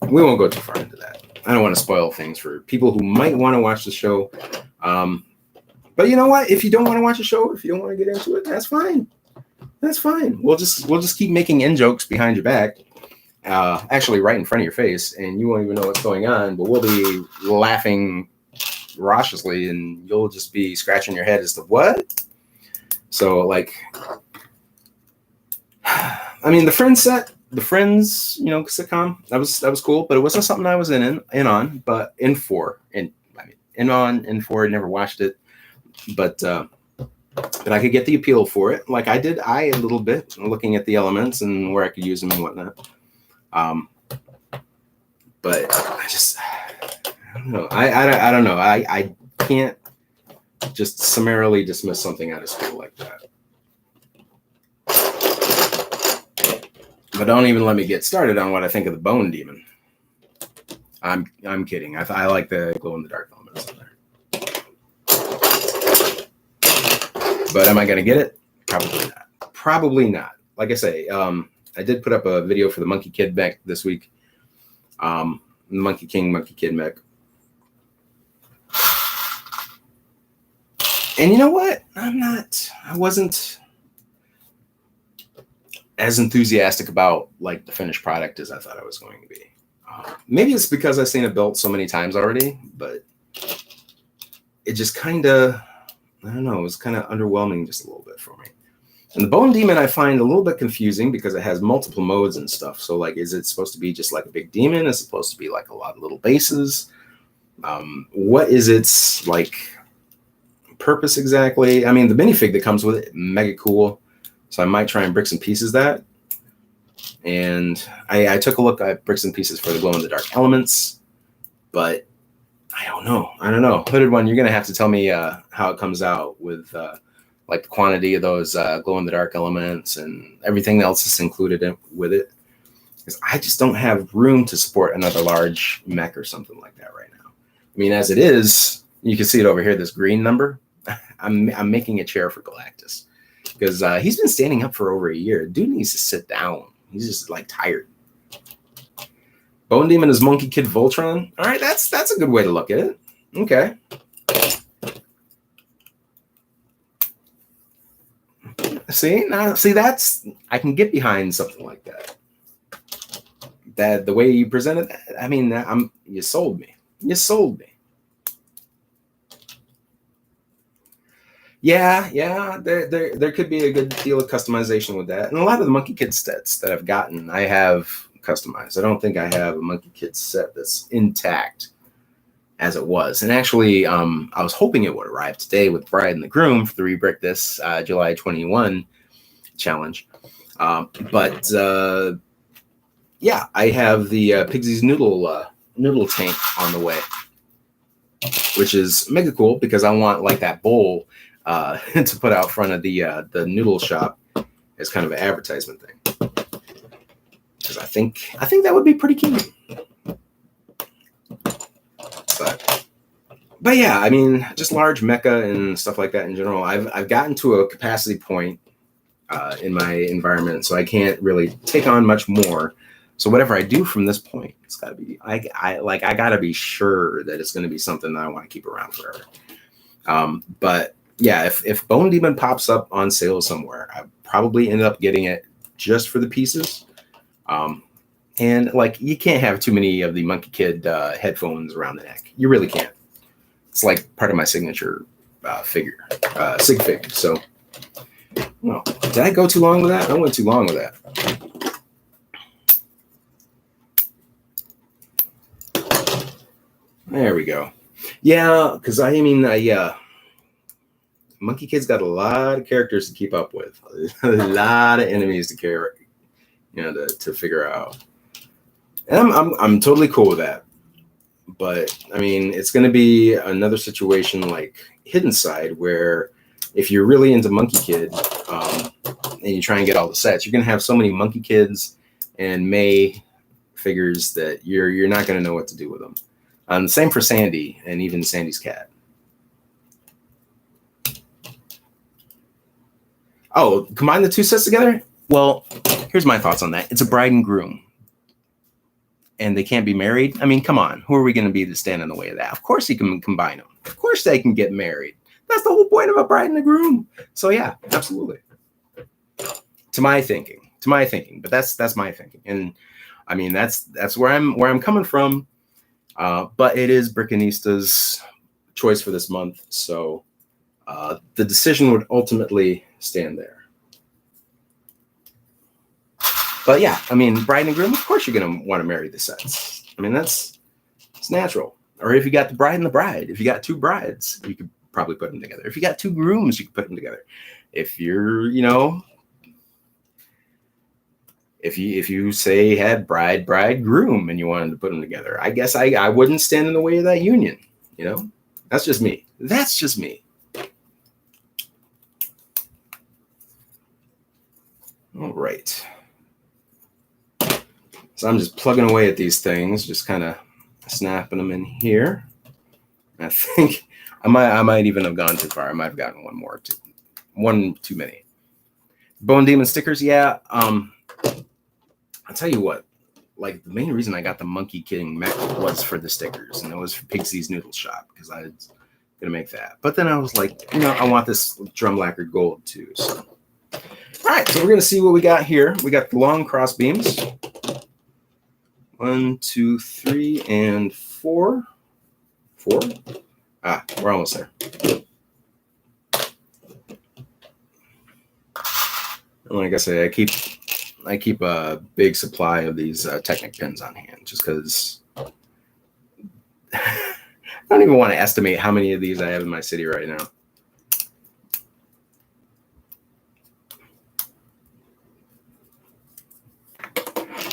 A: we won't go too far into that. I don't want to spoil things for people who might want to watch the show. But you know what? If you don't want to watch the show, if you don't want to get into it, that's fine. That's fine. We'll just keep making in jokes behind your back. actually right in front of your face, and you won't even know what's going on, but we'll be laughing raucously, and you'll just be scratching your head as to what. So like, I mean, the Friends sitcom, that was cool, but it wasn't something I was in on. But in four, in four, I never watched it, but I could get the appeal for it. Like I did, a little bit looking at the elements and where I could use them and whatnot. But I don't know. I don't know. I can't just summarily dismiss something out of school like that. But don't even let me get started on what I think of the Bone Demon. I'm kidding. I like the glow in the dark elements in there. But am I going to get it? Probably not. Probably not. Like I say, I did put up a video for the Monkey Kid mech this week. Monkey King, Monkey Kid mech. And you know what? I wasn't as enthusiastic about like the finished product as I thought I was going to be. Maybe it's because I've seen it built so many times already, but it just kind of, I don't know, it was kind of underwhelming just a little bit for me. And the Bone Demon I find a little bit confusing because it has multiple modes and stuff. So like, is it supposed to be just like a big demon? Is it supposed to be like a lot of little bases? What is its like purpose exactly? I mean, the minifig that comes with it, mega cool. So I might try and bricks and pieces that. And I took a look at bricks and pieces for the glow in the dark elements, but I don't know. Hooded One, you're going to have to tell me how it comes out with like the quantity of those glow in the dark elements and everything else that's included with it. Because I just don't have room to support another large mech or something like that right now. I mean, as it is, you can see it over here, this green number. I'm making a chair for Galactus because he's been standing up for over a year. Dude needs to sit down. He's just like tired. Bone Demon is Monkey Kid Voltron. All right, that's a good way to look at it. Okay. See, that's, I can get behind something like that. That the way you presented that, I mean, you sold me. You sold me. Yeah, there could be a good deal of customization with that. And a lot of the Monkey Kid sets that I've gotten, I have customized. I don't think I have a Monkey Kid set that's intact as it was. And actually, I was hoping it would arrive today with Bride and the Groom for the Rebrick This July 21 challenge. But yeah, I have the Pigsy's noodle tank on the way, which is mega cool because I want like that bowl to put out front of the noodle shop as kind of an advertisement thing. Because I think that would be pretty cute. But yeah, I mean, just large mecha and stuff like that in general. I've gotten to a capacity point in my environment, so I can't really take on much more. So whatever I do from this point, it's got to be I got to be sure that it's going to be something that I want to keep around forever. But yeah, if Bone Demon pops up on sale somewhere, I probably end up getting it just for the pieces. And like, you can't have too many of the Monkey Kid headphones around the neck. You really can't. It's like part of my signature sig fig. So, well, did I go too long with that? I went too long with that. There we go. Yeah, because I mean, Monkey Kid's got a lot of characters to keep up with, a lot of enemies to carry, to figure out. And I'm totally cool with that. But I mean, it's going to be another situation like Hidden Side, where if you're really into Monkey Kid and you try and get all the sets, you're going to have so many Monkey Kids and May figures that you're not going to know what to do with them. Same for Sandy and even Sandy's cat. Oh, combine the two sets together? Well, here's my thoughts on that. It's a bride and groom. And they can't be married? I mean, come on. Who are we going to be to stand in the way of that? Of course you can combine them. Of course they can get married. That's the whole point of a bride and a groom. So yeah, absolutely. To my thinking. But that's my thinking. And I mean, that's where I'm coming from. But it is Brickanista's choice for this month, so the decision would ultimately stand there. But yeah, I mean, bride and groom, of course you're going to want to marry the sets. I mean, it's natural. Or if you got the bride and the bride, if you got two brides, you could probably put them together. If you got two grooms, you could put them together. If you're, if you say had bride, groom, and you wanted to put them together, I guess I wouldn't stand in the way of that union. That's just me. That's just me. All right. So I'm just plugging away at these things, just kind of snapping them in here. I think I might even have gone too far. I might have gotten one too many. Bone Demon stickers, yeah. I'll tell you what. Like, the main reason I got the Monkey King mech was for the stickers, and it was for Pigsy's Noodle Shop because I was gonna make that. But then I was like, I want this drum lacquered gold too. So, all right, so we're gonna see what we got here. We got the long cross beams. 1, 2, 3, and 4. 4. We're almost there. And like I say, I keep a big supply of these Technic pins on hand, just because I don't even want to estimate how many of these I have in my city right now.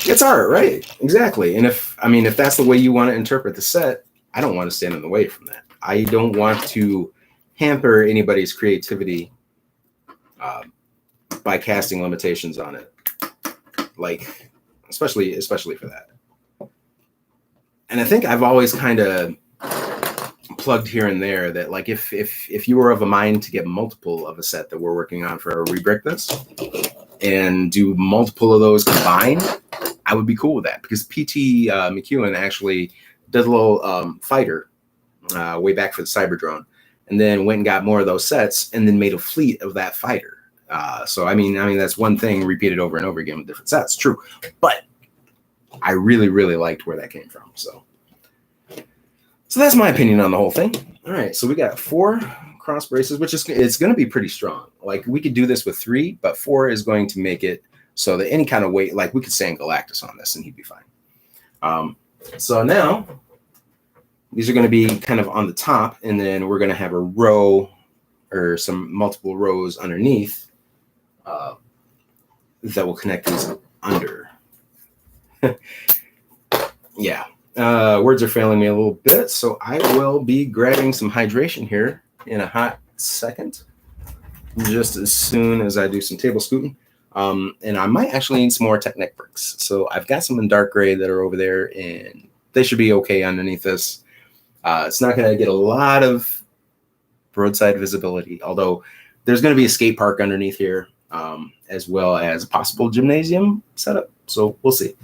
A: It's art, right? Exactly. And if that's the way you want to interpret the set, I don't want to stand in the way from that. I don't want to hamper anybody's creativity by casting limitations on it. Like, especially for that. And I think I've always kind of plugged here and there that, like, if you were of a mind to get multiple of a set that we're working on for Rebrick This and do multiple of those combined, I would be cool with that, because PT McEwen actually did a little fighter way back for the Cyberdrone, and then went and got more of those sets and then made a fleet of that fighter. So I mean that's one thing repeated over and over again with different sets. True, but I really, really liked where that came from. So that's my opinion on the whole thing. All right, so we got 4 cross braces, which it's going to be pretty strong. Like, we could do this with 3, but 4 is going to make it so that any kind of weight, like, we could stand Galactus on this and he'd be fine. So now these are going to be kind of on the top, and then we're going to have a row or some multiple rows underneath that will connect these under. Yeah. Words are failing me a little bit, so I will be grabbing some hydration here in a hot second, just as soon as I do some table scooting. And I might actually need some more Technic bricks. So I've got some in dark gray that are over there, and they should be okay underneath this. It's not going to get a lot of roadside visibility, although there's going to be a skate park underneath here, as well as a possible gymnasium setup. So we'll see.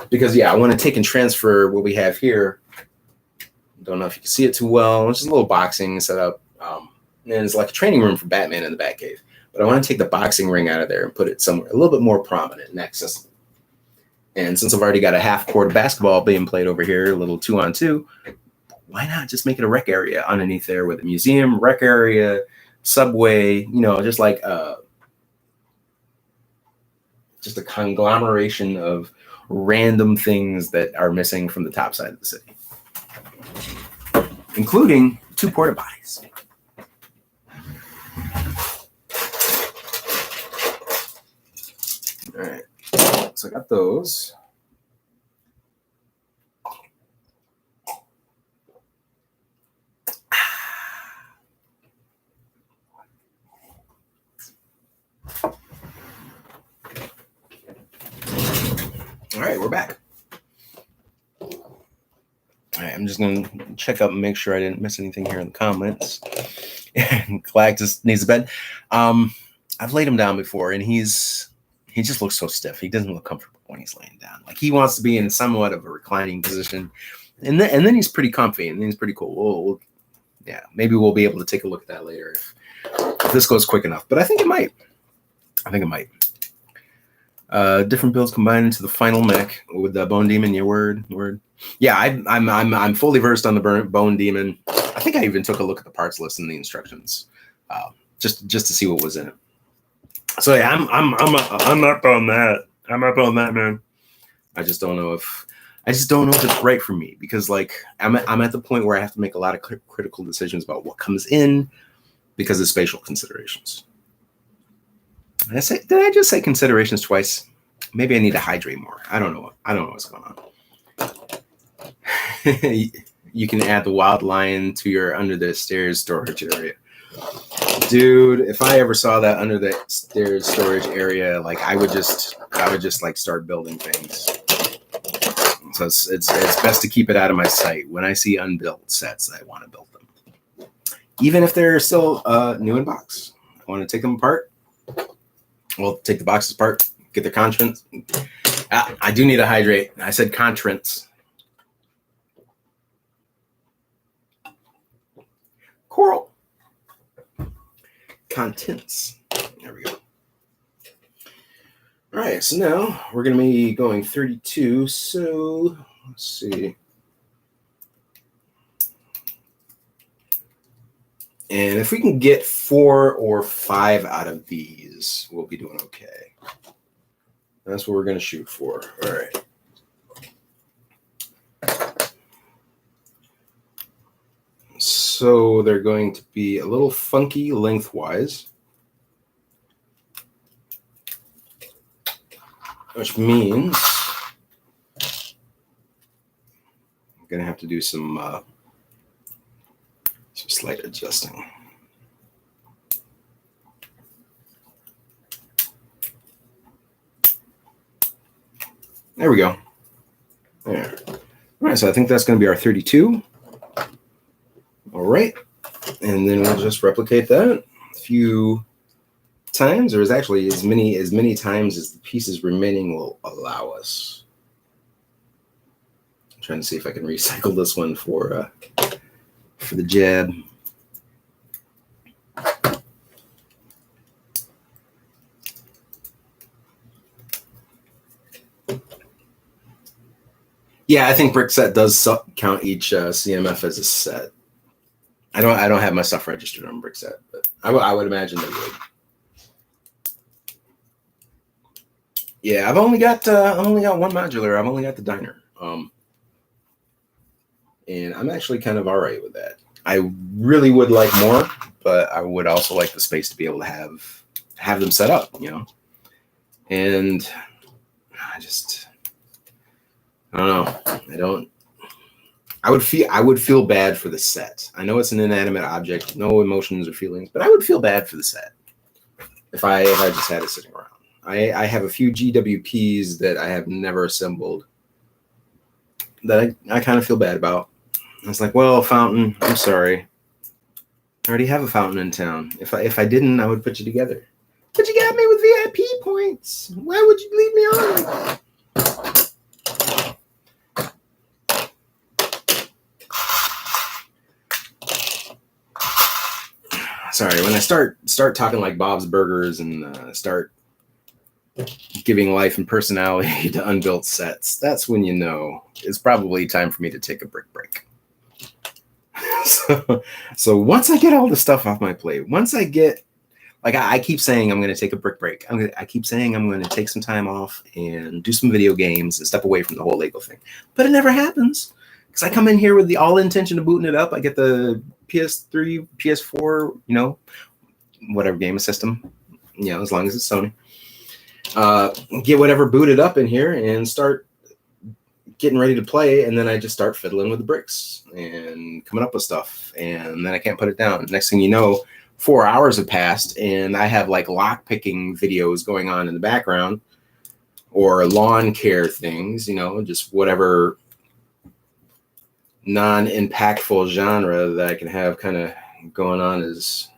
A: Because, yeah, I want to take and transfer what we have here. Don't know if you can see it too well. It's just a little boxing setup. And it's like a training room for Batman in the Batcave. But I want to take the boxing ring out of there and put it somewhere a little bit more prominent and accessible. And since I've already got a half-court basketball being played over here, a little 2-on-2, why not just make it a rec area underneath there with a museum, rec area, subway, just like just a conglomeration of random things that are missing from the top side of the city, including 2 porta potties. All right, so I got those. All right, we're back. All right, I'm just going to check up and make sure I didn't miss anything here in the comments. Galactus needs a bed. I've laid him down before, and he just looks so stiff. He doesn't look comfortable when he's laying down. Like, he wants to be in somewhat of a reclining position, and then he's pretty comfy, and then he's pretty cool. Maybe we'll be able to take a look at that later if this goes quick enough. But I think it might. Different builds combined into the final mech with the Bone Demon. Your word. Yeah, I'm fully versed on the Bone Demon. I think I even took a look at the parts list and the instructions, just to see what was in it. So yeah, I'm up on that. I'm up on that, man. I just don't know if it's right for me, because like I'm at the point where I have to make a lot of critical decisions about what comes in because of spatial considerations. Did I just say considerations twice? Maybe I need to hydrate more. I don't know what's going on. You can add the wild lion to your under the stairs storage area. Dude, if I ever saw that under the stairs storage area, like I would just like start building things. So it's best to keep it out of my sight. When I see unbuilt sets, I want to build them, even if they're still new in box. I want to take them apart. Well, take the boxes apart, get the contents. I do need to hydrate. I said contents. Coral. Contents. There we go. All right, so now we're going to be going 32. So let's see. And if we can get 4 or 5 out of these, we'll be doing okay. That's what we're going to shoot for. All right. So they're going to be a little funky lengthwise, which means I'm going to have to do some slight adjusting. There we go. There. All right, so I think that's going to be our 32. All right, and then we'll just replicate that a few times, or as many times as the pieces remaining will allow us. I'm trying to see if I can recycle this one for the jab. Yeah, I think brick set does count each CMF as a set. I don't have my stuff registered on brick set, but I would imagine they would. Yeah, I've only got one modular. I've only got the diner. And I'm actually kind of all right with that. I really would like more, but I would also like the space to be able to have them set up, you know. And I don't know. I would feel bad for the set. I know it's an inanimate object, no emotions or feelings, but I would feel bad for the set if I just had it sitting around. I have a few GWPs that I have never assembled that I kind of feel bad about. I was like, well, fountain, I'm sorry. I already have a fountain in town. If I didn't, I would put you together. But you got me with VIP points. Why would you leave me on like that? Sorry, when I start talking like Bob's Burgers and start giving life and personality to unbuilt sets, that's when you know it's probably time for me to take a brick break. So once I get all the stuff off my plate, once I get, like I keep saying I'm going to take a brick break. I keep saying I'm going to take some time off and do some video games and step away from the whole Lego thing. But it never happens because I come in here with the all intention of booting it up. I get the PS3, PS4, you know, whatever game system, you know, as long as it's Sony. Get whatever booted up in here and start getting ready to play, and then I just start fiddling with the bricks and coming up with stuff, and then I can't put it down. Next thing you know, 4 hours have passed, and I have like lock picking videos going on in the background, or lawn care things, you know, just whatever non-impactful genre that I can have kind of going on as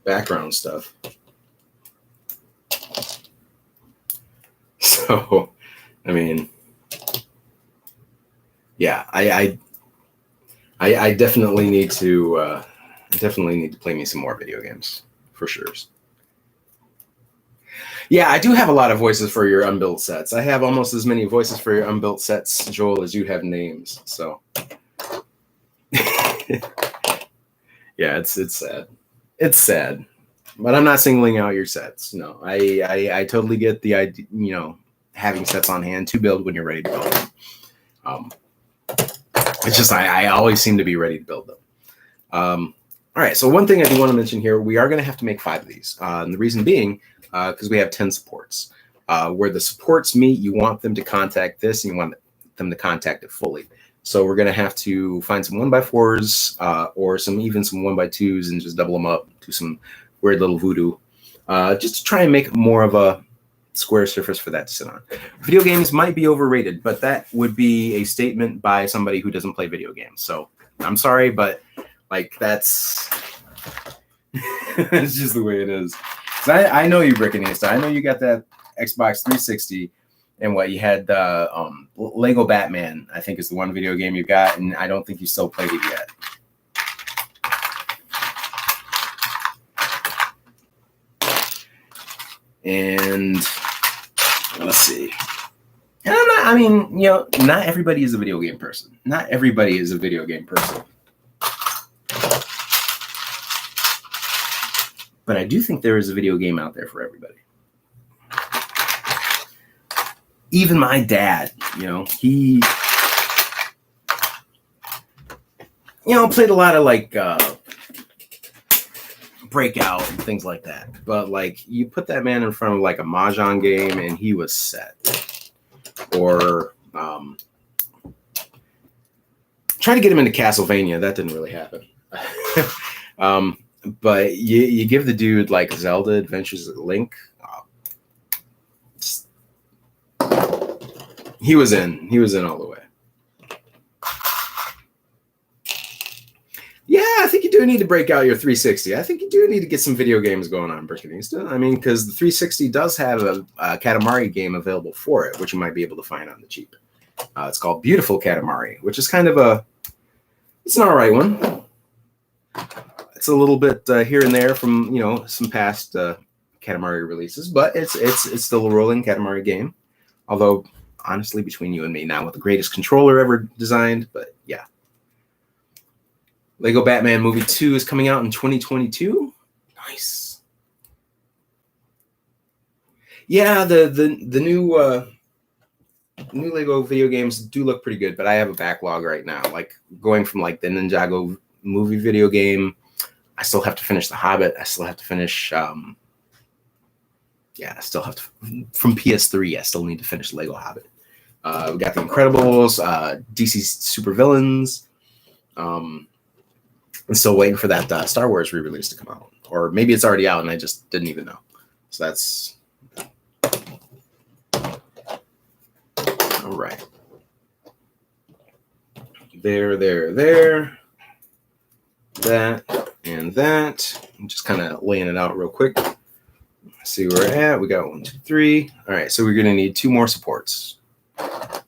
A: background stuff. So, I mean, yeah, I definitely need to play me some more video games for sure. Yeah, I do have a lot of voices for your unbuilt sets. I have almost as many voices for your unbuilt sets, Joel, as you have names. So, yeah, it's sad. It's sad, but I'm not singling out your sets. No, I totally get the idea. Having sets on hand to build when you're ready to build them. It's just I always seem to be ready to build them. All right, so one thing I do want to mention here, we are going to have to make 5 of these. And the reason being, because we have 10 supports. Where the supports meet, you want them to contact this, and you want them to contact it fully. So we're going to have to find some 1x4s or some 1x2s and just double them up, do some weird little voodoo, just to try and make more of a square surface for that to sit on. Video games might be overrated, but that would be a statement by somebody who doesn't play video games. So I'm sorry, but like that's it's just the way it is. I know you, Brickanista. I know you got that Xbox 360, and what you had Lego Batman, I think is the one video game you got, and I don't think you still played it yet. And let's see. And not everybody is a video game person. Not everybody is a video game person. But I do think there is a video game out there for everybody. Even my dad, he, played a lot of like Breakout and things like that. But like you put that man in front of like a Mahjong game and he was set. Or try to get him into Castlevania. That didn't really happen. But you give the dude like Zelda Adventures of Link. He was in all the way. Yeah, I think you do need to break out your 360. I think you do need to get some video games going on, Brickanista. I mean, because the 360 does have a Katamari game available for it, which you might be able to find on the cheap. It's called Beautiful Katamari, which is kind of it's an all right one. It's a little bit here and there from some past Katamari releases, but it's still a rolling Katamari game. Although honestly, between you and me, not with the greatest controller ever designed, but yeah. Lego Batman Movie 2 is coming out in 2022. Nice. Yeah, the new Lego video games do look pretty good, but I have a backlog right now. Like going from like the Ninjago movie video game. I still have to finish The Hobbit. I still have to finish, I still have to, from PS3, I still need to finish Lego Hobbit. We got The Incredibles, DC Supervillains. I'm still waiting for that Star Wars re-release to come out. Or maybe it's already out and I just didn't even know. So that's... All right. There. That. And that. I'm just kind of laying it out real quick. See where we're at. We got 1, 2, 3. All right, so we're going to need 2 more supports. I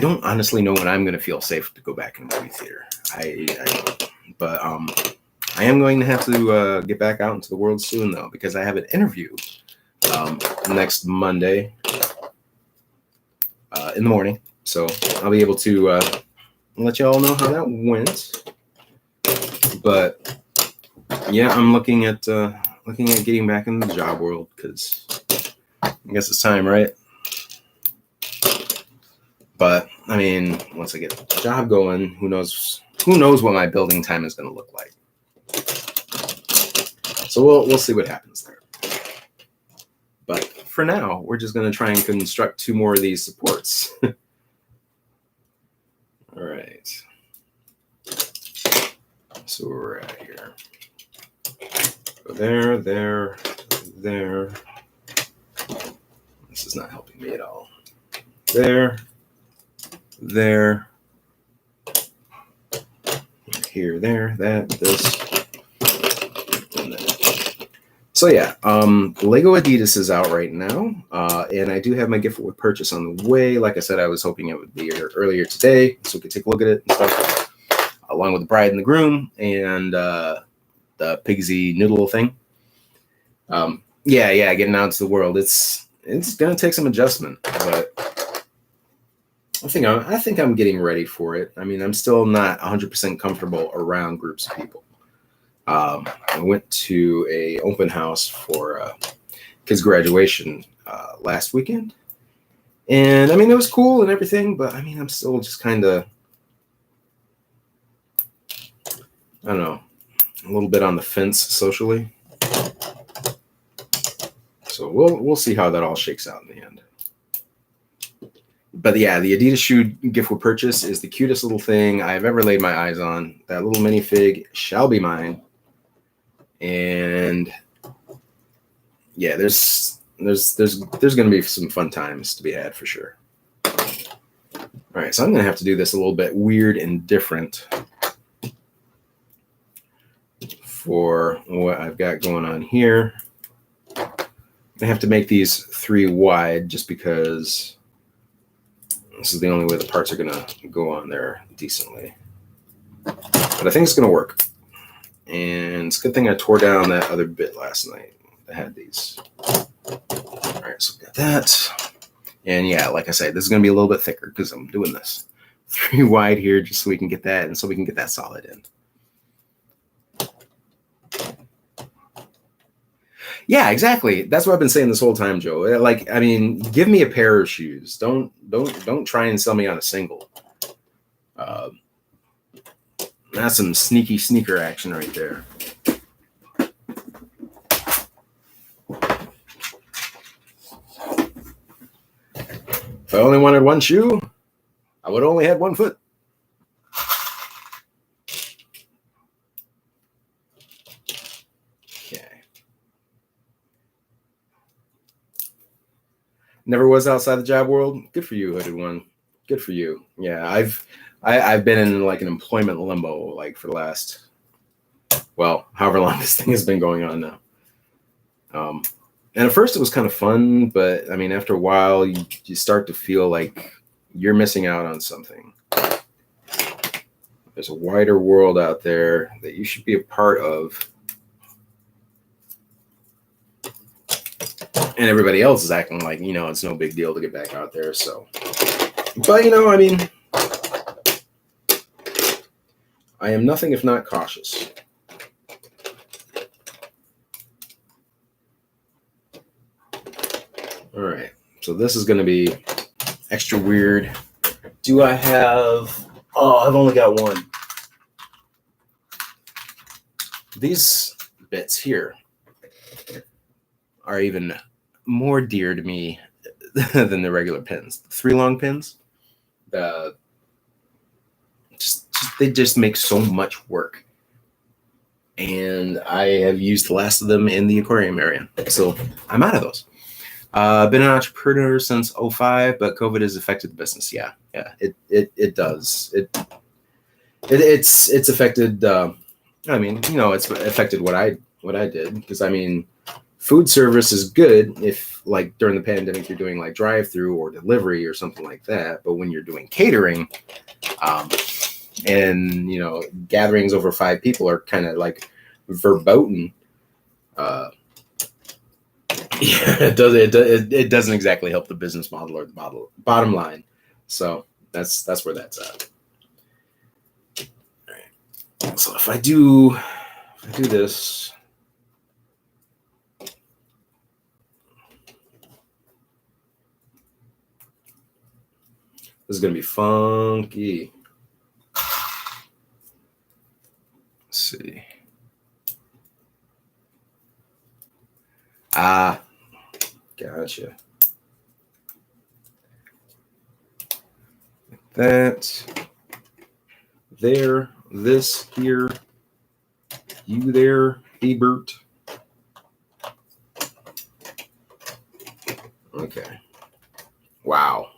A: don't honestly know when I'm going to feel safe to go back in the movie theater. I don't. But I am going to have to get back out into the world soon, though, because I have an interview next Monday in the morning. So I'll be able to let you all know how that went. But yeah, I'm looking at getting back in the job world because I guess it's time, right? But I mean, once I get the job going, who knows what my building time is going to look like. So we'll see what happens there. But for now, we're just going to try and construct 2 more of these supports. All right. So we're at here. Go there. This is not helping me at all. There. Here, there, that, this. And then. So yeah, Lego Adidas is out right now. And I do have my gift with purchase on the way. Like I said, I was hoping it would be here earlier today so we could take a look at it and stuff. Along with the bride and the groom and the Pigsy noodle thing. yeah, getting out to the world. It's gonna take some adjustment, but I think I'm getting ready for it. I mean, I'm still not 100% comfortable around groups of people. I went to a open house for kids' graduation last weekend, and I mean it was cool and everything, but I mean I'm still just kind of, I don't know, a little bit on the fence socially. So we'll see how that all shakes out in the end. But yeah, the Adidas shoe gift with purchase is the cutest little thing I've ever laid my eyes on. That little minifig shall be mine. And yeah, there's going to be some fun times to be had for sure. All right, so I'm going to have to do this a little bit weird and different for what I've got going on here. I have to make these 3 wide just because this is the only way the parts are going to go on there decently. But I think it's going to work. And it's a good thing I tore down that other bit last night that had these. All right, so we got that. And yeah, like I said, this is going to be a little bit thicker because I'm doing this 3 wide here just so we can get that, and so we can get that solid in. Yeah, exactly. That's what I've been saying this whole time, Joe. Like, I mean, give me a pair of shoes. Don't try and sell me on a single. That's some sneaky sneaker action right there. If I only wanted 1 shoe, I would only had 1 foot. Okay. Never was outside the job world. Good for you, hooded one. Good for you. Yeah, I've been in like an employment limbo like for the last, well, however long this thing has been going on now. And at first it was kind of fun, but I mean, after a while, you start to feel like you're missing out on something. There's a wider world out there that you should be a part of. And everybody else is acting like, it's no big deal to get back out there. So, but I mean, I am nothing if not cautious. All right, so this is going to be extra weird. Do I have... Oh, I've only got 1. These bits here are even more dear to me than the regular pins. The 3 long pins, they just make so much work. And I have used the last of them in the aquarium area. So I'm out of those. Been an entrepreneur since 2005, but COVID has affected the business. Yeah, it does. It's affected. I mean, it's affected what I did, because I mean, food service is good if like during the pandemic you're doing like drive-through or delivery or something like that. But when you're doing catering, and gatherings over 5 people are kind of like verboten. Yeah, it doesn't exactly help the business model or the bottom line. So that's where that's at. All right. So if I do this, this is gonna be funky. Let's see. Gotcha. That, there, this here, you there, Ebert. Okay. Wow.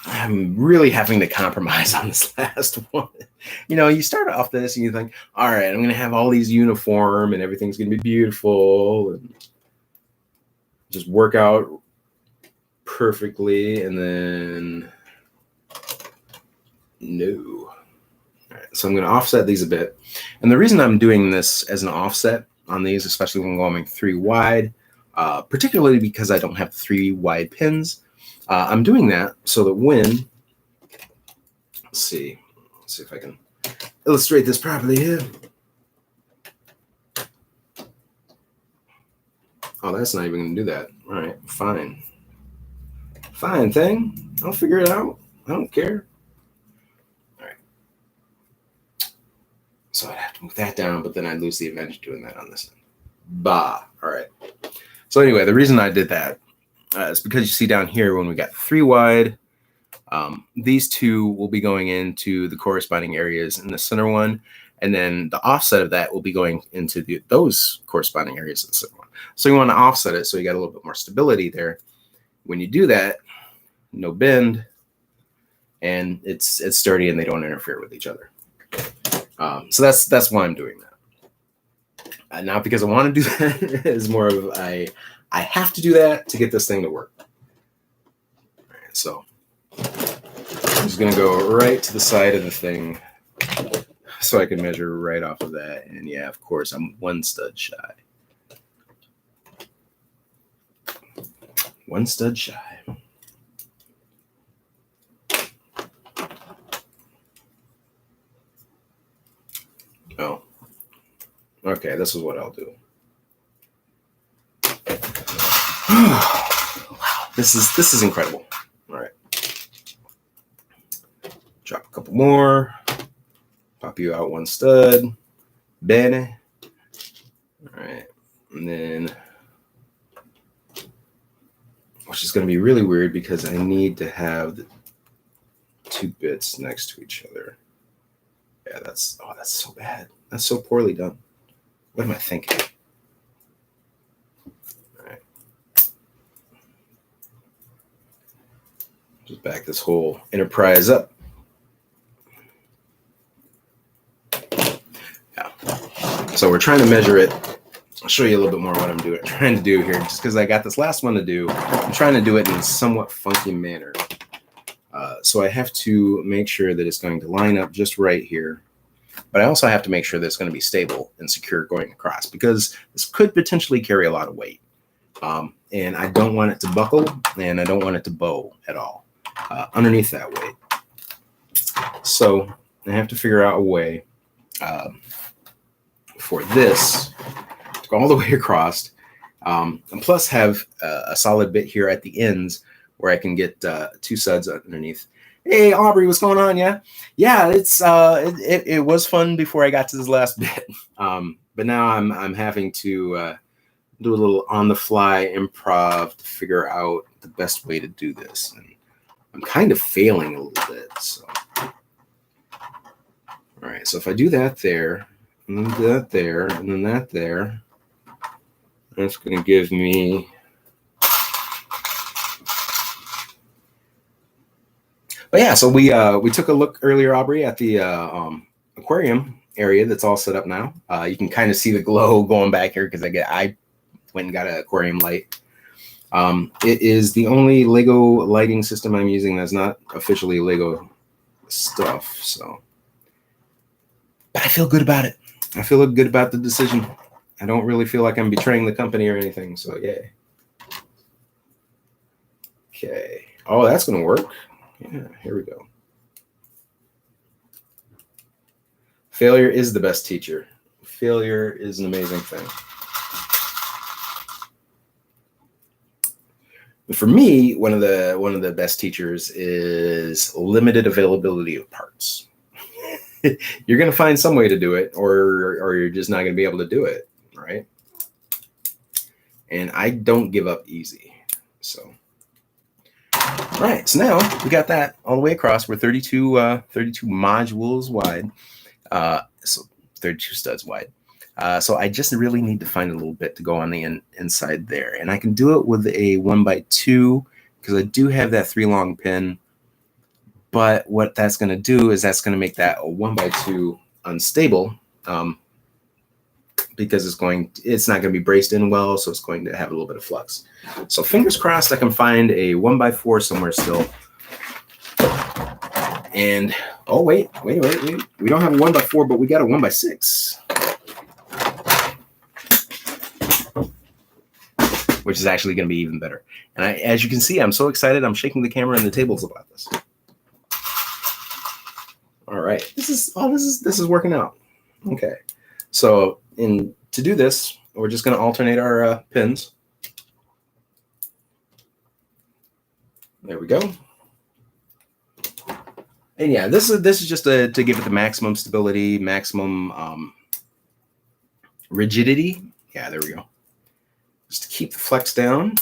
A: I'm really having to compromise on this last one. You start off this and you think, all right, I'm going to have all these uniform and everything's going to be beautiful and just work out perfectly. And then no. All right, So I'm going to offset these a bit. And the reason I'm doing this as an offset on these, especially when going 3 wide, particularly because I don't have 3 wide pins, I'm doing that so that when, let's see if I can illustrate this properly here. Oh, that's not even going to do that. All right, fine. Fine thing. I'll figure it out. I don't care. All right. So I'd have to move that down, but then I'd lose the advantage doing that on this end. Bah. All right. So anyway, the reason I did that is because you see down here when we got 3 wide, these 2 will be going into the corresponding areas in the center one, and then the offset of that will be going into those corresponding areas in the center one. So you want to offset it so you got a little bit more stability there. When you do that, no bend, and it's sturdy and they don't interfere with each other. So that's why I'm doing that. Not because I want to do that. It's more of I have to do that to get this thing to work. All right, so I'm just gonna go right to the side of the thing so I can measure right off of that. And yeah, of course, I'm 1 stud shy. 1 stud shy. Oh, okay. This is what I'll do. Wow, this is incredible. All right, drop a couple more. Pop you out 1 stud. Bene. All right, and then, which is going to be really weird because I need to have the 2 bits next to each other. Yeah, that's so bad. That's so poorly done. What am I thinking? All right. Just back this whole enterprise up. Yeah. So we're trying to measure it. I'll show you a little bit more what I'm trying to do here, just because I got this last one to do. I'm trying to do it in a somewhat funky manner. So I have to make sure that it's going to line up just right here. But I also have to make sure that it's going to be stable and secure going across, because this could potentially carry a lot of weight. And I don't want it to buckle, and I don't want it to bow at all underneath that weight. So I have to figure out a way for this to go all the way across, and plus have a solid bit here at the ends where I can get 2 studs underneath. Hey, Aubrey, what's going on? Yeah, it was fun before I got to this last bit, but now I'm having to do a little on-the-fly improv to figure out the best way to do this, and I'm kind of failing a little bit. So, all right, so if I do that there, and then that there, and then that there, that's going to give me. But yeah, so we took a look earlier, Aubrey, at the aquarium area that's all set up now. You can kind of see the glow going back here because I went and got an aquarium light. It is the only Lego lighting system I'm using that's not officially Lego stuff. So, but I feel good about it. I feel good about the decision. I don't really feel like I'm betraying the company or anything. So yay. Okay. Oh, that's gonna work. Yeah, here we go. Failure is the best teacher. Failure is an amazing thing. But for me, one of the best teachers is limited availability of parts. You're going to find some way to do it, or you're just not going to be able to do it, right? And I don't give up easy. So, all right. So now we got that all the way across. We're 32 modules wide. So 32 studs wide. So I just really need to find a little bit to go on the inside there. And I can do it with a 1x2 because I do have that 3 long pin. But what that's going to do is that's going to make that a 1x2 unstable because it's not going to be braced in well. So it's going to have a little bit of flux. So fingers crossed I can find a 1x4 somewhere still. And oh wait, we don't have a 1x4, but we got a 1x6, which is actually going to be even better. And as you can see, I'm so excited. I'm shaking the camera and the tables about this. All right, this is working out. Okay, so to do this, we're just going to alternate our pins. There we go. And yeah, this is just to give it the maximum stability, maximum rigidity. Yeah, there we go. Just to keep the flex down,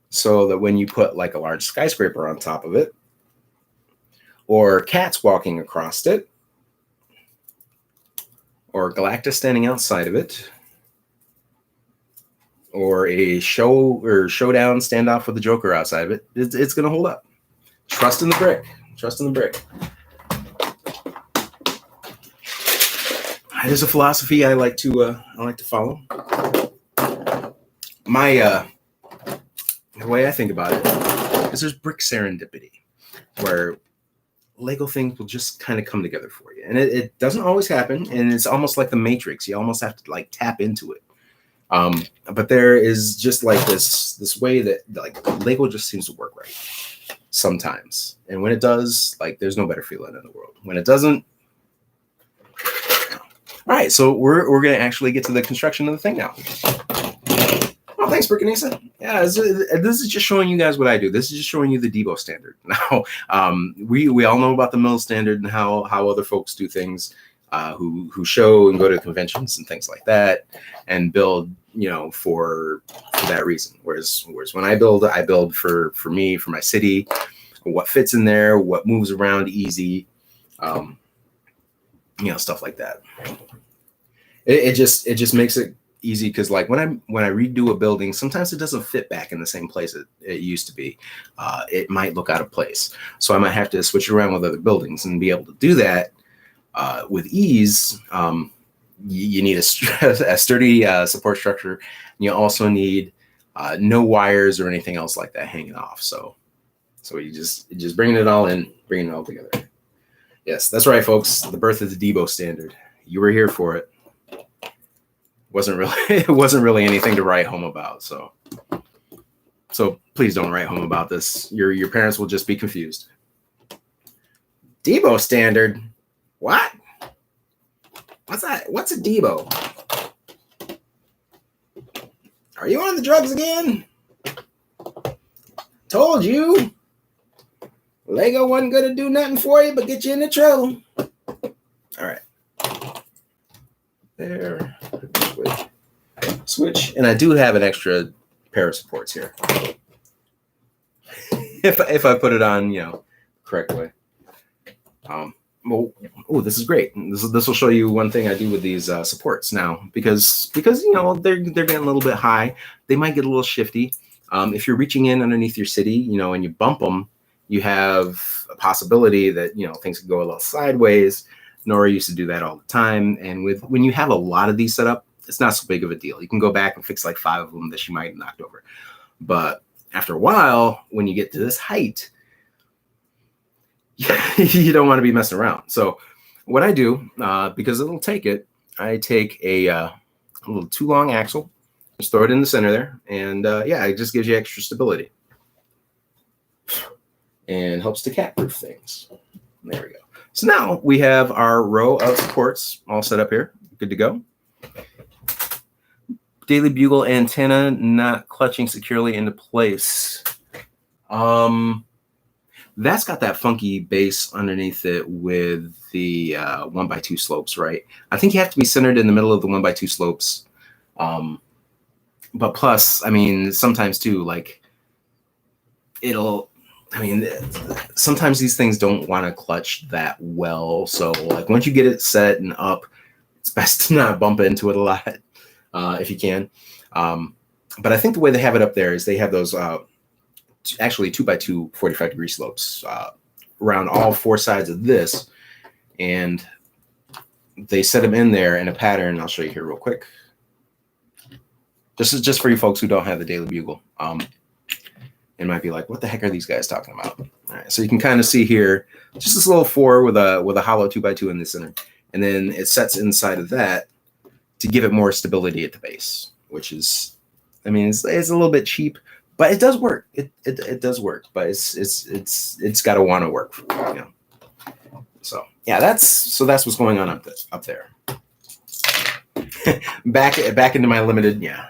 A: so that when you put like a large skyscraper on top of it, or cats walking across it, or Galactus standing outside of it, or a showdown standoff with the Joker outside of it, it's going to hold up. Trust in the brick. Trust in the brick. There's a philosophy I like to follow. The way I think about it is there's brick serendipity, where Lego things will just kind of come together for you, and it doesn't always happen, and it's almost like the Matrix. You almost have to like tap into it. But there is just like this way that like Lego just seems to work right sometimes, and when it does, like there's no better feeling in the world. When it doesn't. All right, so we're going to actually get to the construction of the thing now. Oh, thanks, Brickanisa. Yeah, this is just showing you guys what I do. This is just showing you the Debo standard. Now, we all know about the Mill standard and how other folks do things, who show and go to conventions and things like that, and build, for that reason. Whereas when I build for me, for my city, what fits in there, what moves around easy, stuff like that. It just makes it easy, because like when I redo a building, sometimes it doesn't fit back in the same place it used to be. It might look out of place, so I might have to switch it around with other buildings, and be able to do that with ease. You need a sturdy support structure. You also need no wires or anything else like that hanging off. So you just bringing it all in, bringing it all together. Yes, that's right, folks. The birth of the Debo standard. You were here for it. It wasn't really anything to write home about. So please don't write home about this. Your parents will just be confused. Debo standard? What? What's that? What's a Debo? Are you on the drugs again? Told you. Lego wasn't going to do nothing for you but get you into trouble. All right. There. Switch. And I do have an extra pair of supports here. if I put it on, correct way. This is great. This will show you one thing I do with these supports now, because they're getting a little bit high. They might get a little shifty. If you're reaching in underneath your city, and you bump them, you have a possibility that things could go a little sideways. Nora used to do that all the time, and when you have a lot of these set up, it's not so big of a deal. You can go back and fix like 5 of them that she might have knocked over. But after a while, when you get to this height, you don't want to be messing around. So what I do, because it'll take it, I take a little too long axle, just throw it in the center there, and it just gives you extra stability and helps to cat-proof things. There we go. So now we have our row of supports all set up here, good to go. Daily Bugle antenna not clutching securely into place. That's got that funky base underneath it with the 1x2 slopes, right? I think you have to be centered in the middle of the 1x2 slopes. But plus, sometimes too, like sometimes these things don't want to clutch that well. So like once you get it set and up, it's best to not bump into it a lot if you can. But I think the way they have it up there is they have those actually 2x2 45-degree slopes around all 4 sides of this, and they set them in there in a pattern. I'll show you here real quick. This is just for you folks who don't have the Daily Bugle. And You might be like, what the heck are these guys talking about? All right, so you can kind of see here, just this little 4 with a hollow 2x2 in the center. And then it sets inside of that to give it more stability at the base, which is, I mean, it's a little bit cheap, but it does work. It does work, but it's got to want to work, you know. So yeah, that's what's going on up there. back into my limited, yeah.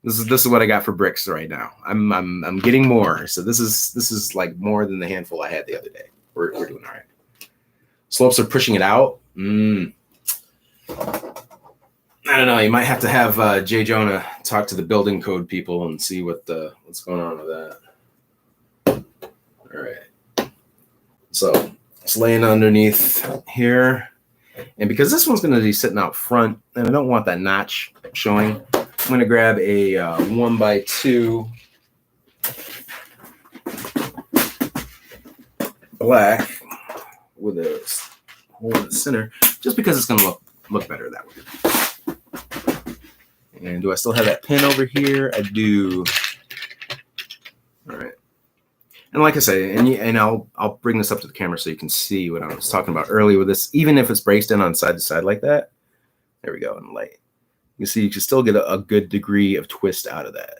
A: This is what I got for bricks right now. I'm getting more. So this is like more than the handful I had the other day. We're doing all right. Slopes are pushing it out. I don't know. You might have to have Jay Jonah talk to the building code people and see what's going on with that. All right. So it's laying underneath here, and because this one's going to be sitting out front, and I don't want that notch showing, I'm going to grab a 1x2 black with a hole in the center, just because it's going to look better that way. And do I still have that pin over here? I do. All right. And like I say, and I'll bring this up to the camera so you can see what I was talking about earlier with this. Even if it's braced in on side to side like that, there we go, in light. You see, you can still get a good degree of twist out of that.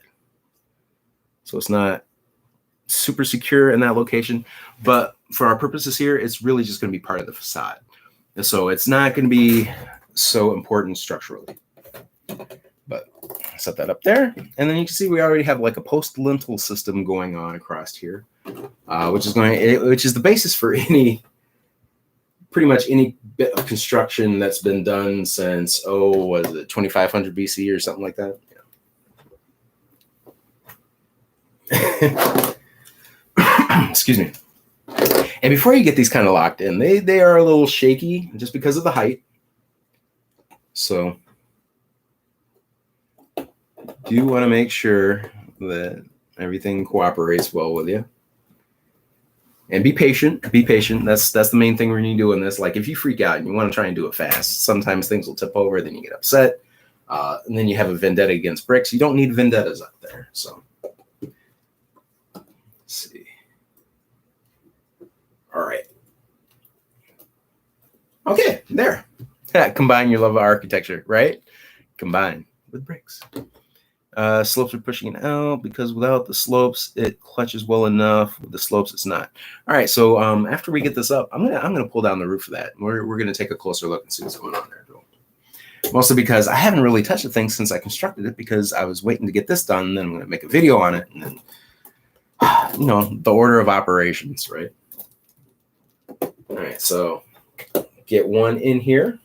A: So it's not super secure in that location, but for our purposes here, it's really just going to be part of the facade. And so it's not going to be so important structurally. But set that up there. And then you can see we already have like a post lintel system going on across here, which is the basis for pretty much any bit of construction that's been done since, was it 2500 BC or something like that? Yeah. Excuse me. And before you get these kind of locked in, they are a little shaky just because of the height. So do want to make sure that everything cooperates well with you. And be patient. Be patient. That's the main thing when you're doing this. Like if you freak out and you want to try and do it fast, sometimes things will tip over, then you get upset. And then you have a vendetta against bricks. You don't need vendettas up there. So let's see. All right. Okay, there. Combine your love of architecture, right? Combine with bricks. Slopes are pushing it out because without the slopes, it clutches well enough. With the slopes, it's not. All right, so after we get this up, I'm gonna pull down the roof of that. We're gonna take a closer look and see what's going on there. Mostly because I haven't really touched the thing since I constructed it because I was waiting to get this done. And then I'm gonna make a video on it, and then the order of operations, right? All right, so get one in here.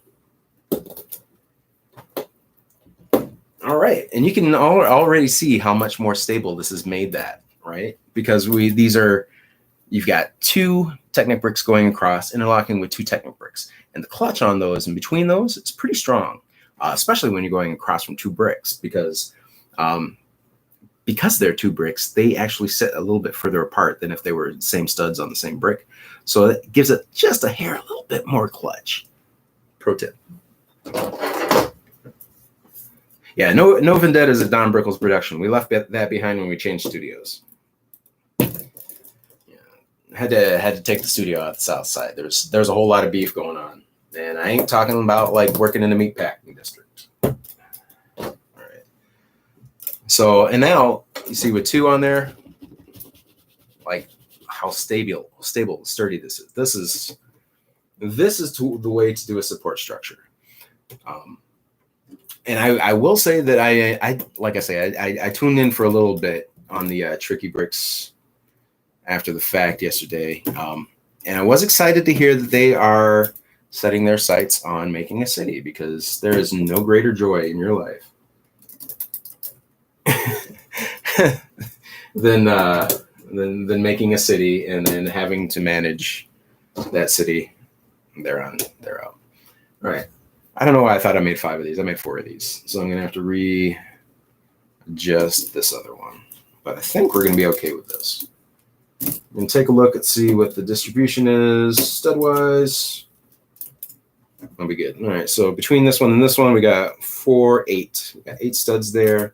A: All right, and you can already see how much more stable this has made that, right? Because you've got 2 Technic bricks going across, interlocking with 2 Technic bricks. And the clutch on those and between those, it's pretty strong, especially when you're going across from 2 bricks because they're 2 bricks, they actually sit a little bit further apart than if they were the same studs on the same brick. So it gives it just a little bit more clutch. Pro tip. Yeah, no vendettas at Don Brickle's production. We left that behind when we changed studios. Yeah, had to take the studio out the south side. There's a whole lot of beef going on, and I ain't talking about like working in the meatpacking district. All right. So and now you see with 2 on there, like how stable, sturdy this is. This is the way to do a support structure. And I will say that I tuned in for a little bit on the Tricky Bricks after the fact yesterday. And I was excited to hear that they are setting their sights on making a city because there is no greater joy in your life than making a city and then having to manage that city thereout. All right. I don't know why I thought I made 5 of these. I made 4 of these. So I'm going to have to readjust this other one. But I think we're going to be okay with this. I'm going to take a look and see what the distribution is stud-wise. That'll be good. All right, so between this one and this one, we got 4, 8. We got 8 studs there.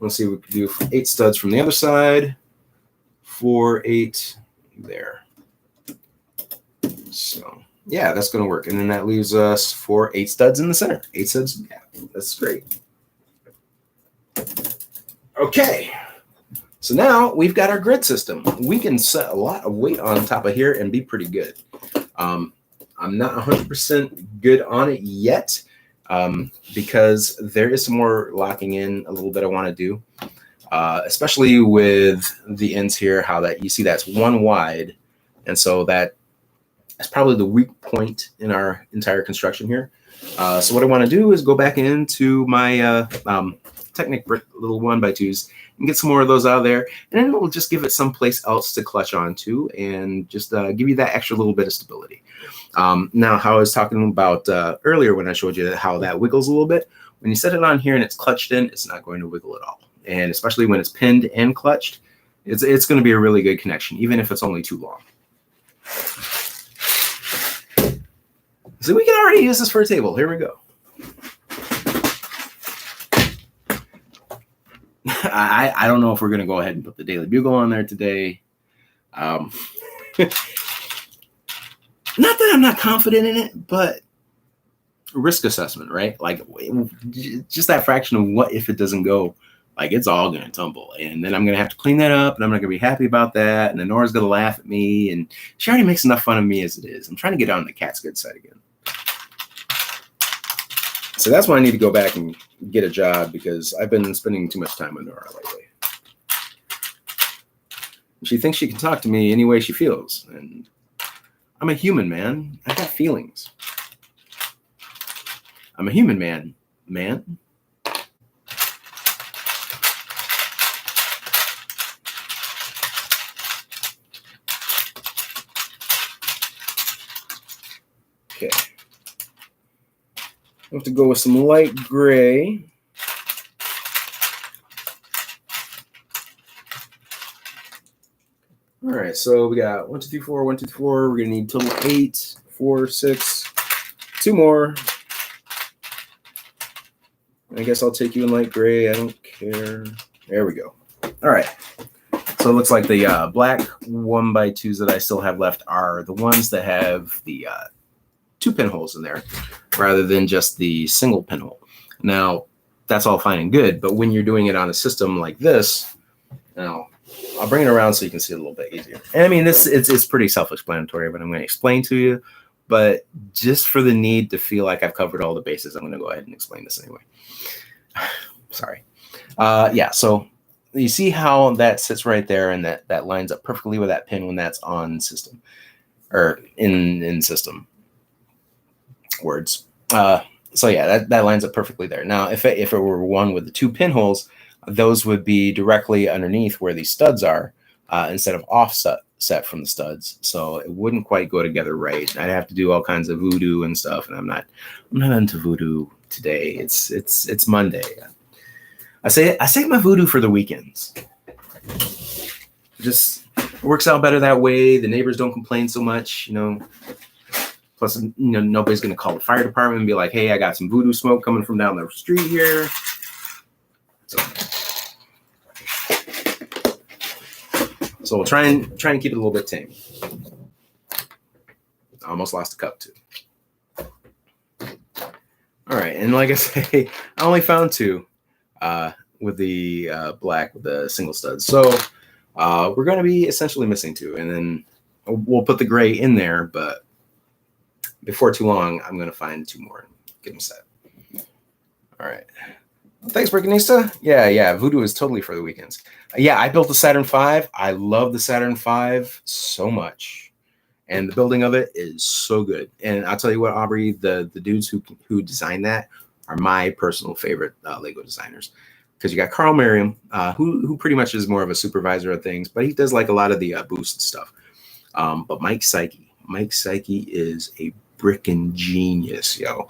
A: Let's see what we can do for 8 studs from the other side. 4, 8 there. So yeah, that's going to work. And then that leaves us 4 8 studs in the center. 8 studs. Yeah, that's great. Okay. So now we've got our grid system. We can set a lot of weight on top of here and be pretty good. I'm not 100% good on it yet because there is some more locking in a little bit I want to do, especially with the ends here, how that you see that's one wide. And so that's probably the weak point in our entire construction here. So what I want to do is go back into my Technic brick little 1x2s and get some more of those out of there, and then it'll just give it someplace else to clutch onto and just give you that extra little bit of stability. Now, how I was talking about earlier when I showed you how that wiggles a little bit, when you set it on here and it's clutched in, it's not going to wiggle at all. And especially when it's pinned and clutched, it's going to be a really good connection, even if it's only too long. So we can already use this for a table. Here we go. I don't know if we're going to go ahead and put the Daily Bugle on there today. Not that I'm not confident in it, but risk assessment, right? Like just that fraction of what if it doesn't go, like it's all going to tumble. And then I'm going to have to clean that up and I'm not going to be happy about that. And then Nora's going to laugh at me. And she already makes enough fun of me as it is. I'm trying to get on the cat's good side again. So that's why I need to go back and get a job, because I've been spending too much time with Nora lately. She thinks she can talk to me any way she feels. And I'm a human, man. I got feelings. I'm a human man. Okay. I have to go with some light gray. All right, so we got 1, 2, 3, 4, 1, 2, 3, 4. We're gonna need total 8, 4, 6, 2 more. I guess I'll take you in light gray. I don't care. There we go. All right. So it looks like the black 1x2s that I still have left are the ones that have the 2 pinholes in there, rather than just the single pinhole. Now, that's all fine and good, but when you're doing it on a system like this, now I'll bring it around so you can see it a little bit easier. And I mean, it's pretty self-explanatory, but I'm going to explain to you. But just for the need to feel like I've covered all the bases, I'm going to go ahead and explain this anyway. Sorry. Yeah, so you see how that sits right there, and that lines up perfectly with that pin when that's on system, or in system words. So yeah, that lines up perfectly there. Now, if it were one with the 2 pinholes, those would be directly underneath where these studs are, instead of offset from the studs. So it wouldn't quite go together right. I'd have to do all kinds of voodoo and stuff, and I'm not into voodoo today. It's Monday. I save my voodoo for the weekends. Just works out better that way. The neighbors don't complain so much, Plus, nobody's going to call the fire department and be like, hey, I got some voodoo smoke coming from down the street here. So we'll try and keep it a little bit tame. I almost lost a cup too. All right, and like I say, I only found 2 with the black with the single studs. So we're going to be essentially missing 2, and then we'll put the gray in there, but before too long, I'm going to find 2 more and get them set. All right. Thanks, Brickanista. Yeah, voodoo is totally for the weekends. Yeah, I built the Saturn V. I love the Saturn V so much. And the building of it is so good. And I'll tell you what, Aubrey, the dudes who designed that are my personal favorite Lego designers. Because you got Carl Merriam, who pretty much is more of a supervisor of things, but he does like a lot of the boost stuff. But Mike Psyche is a brickin' genius, yo.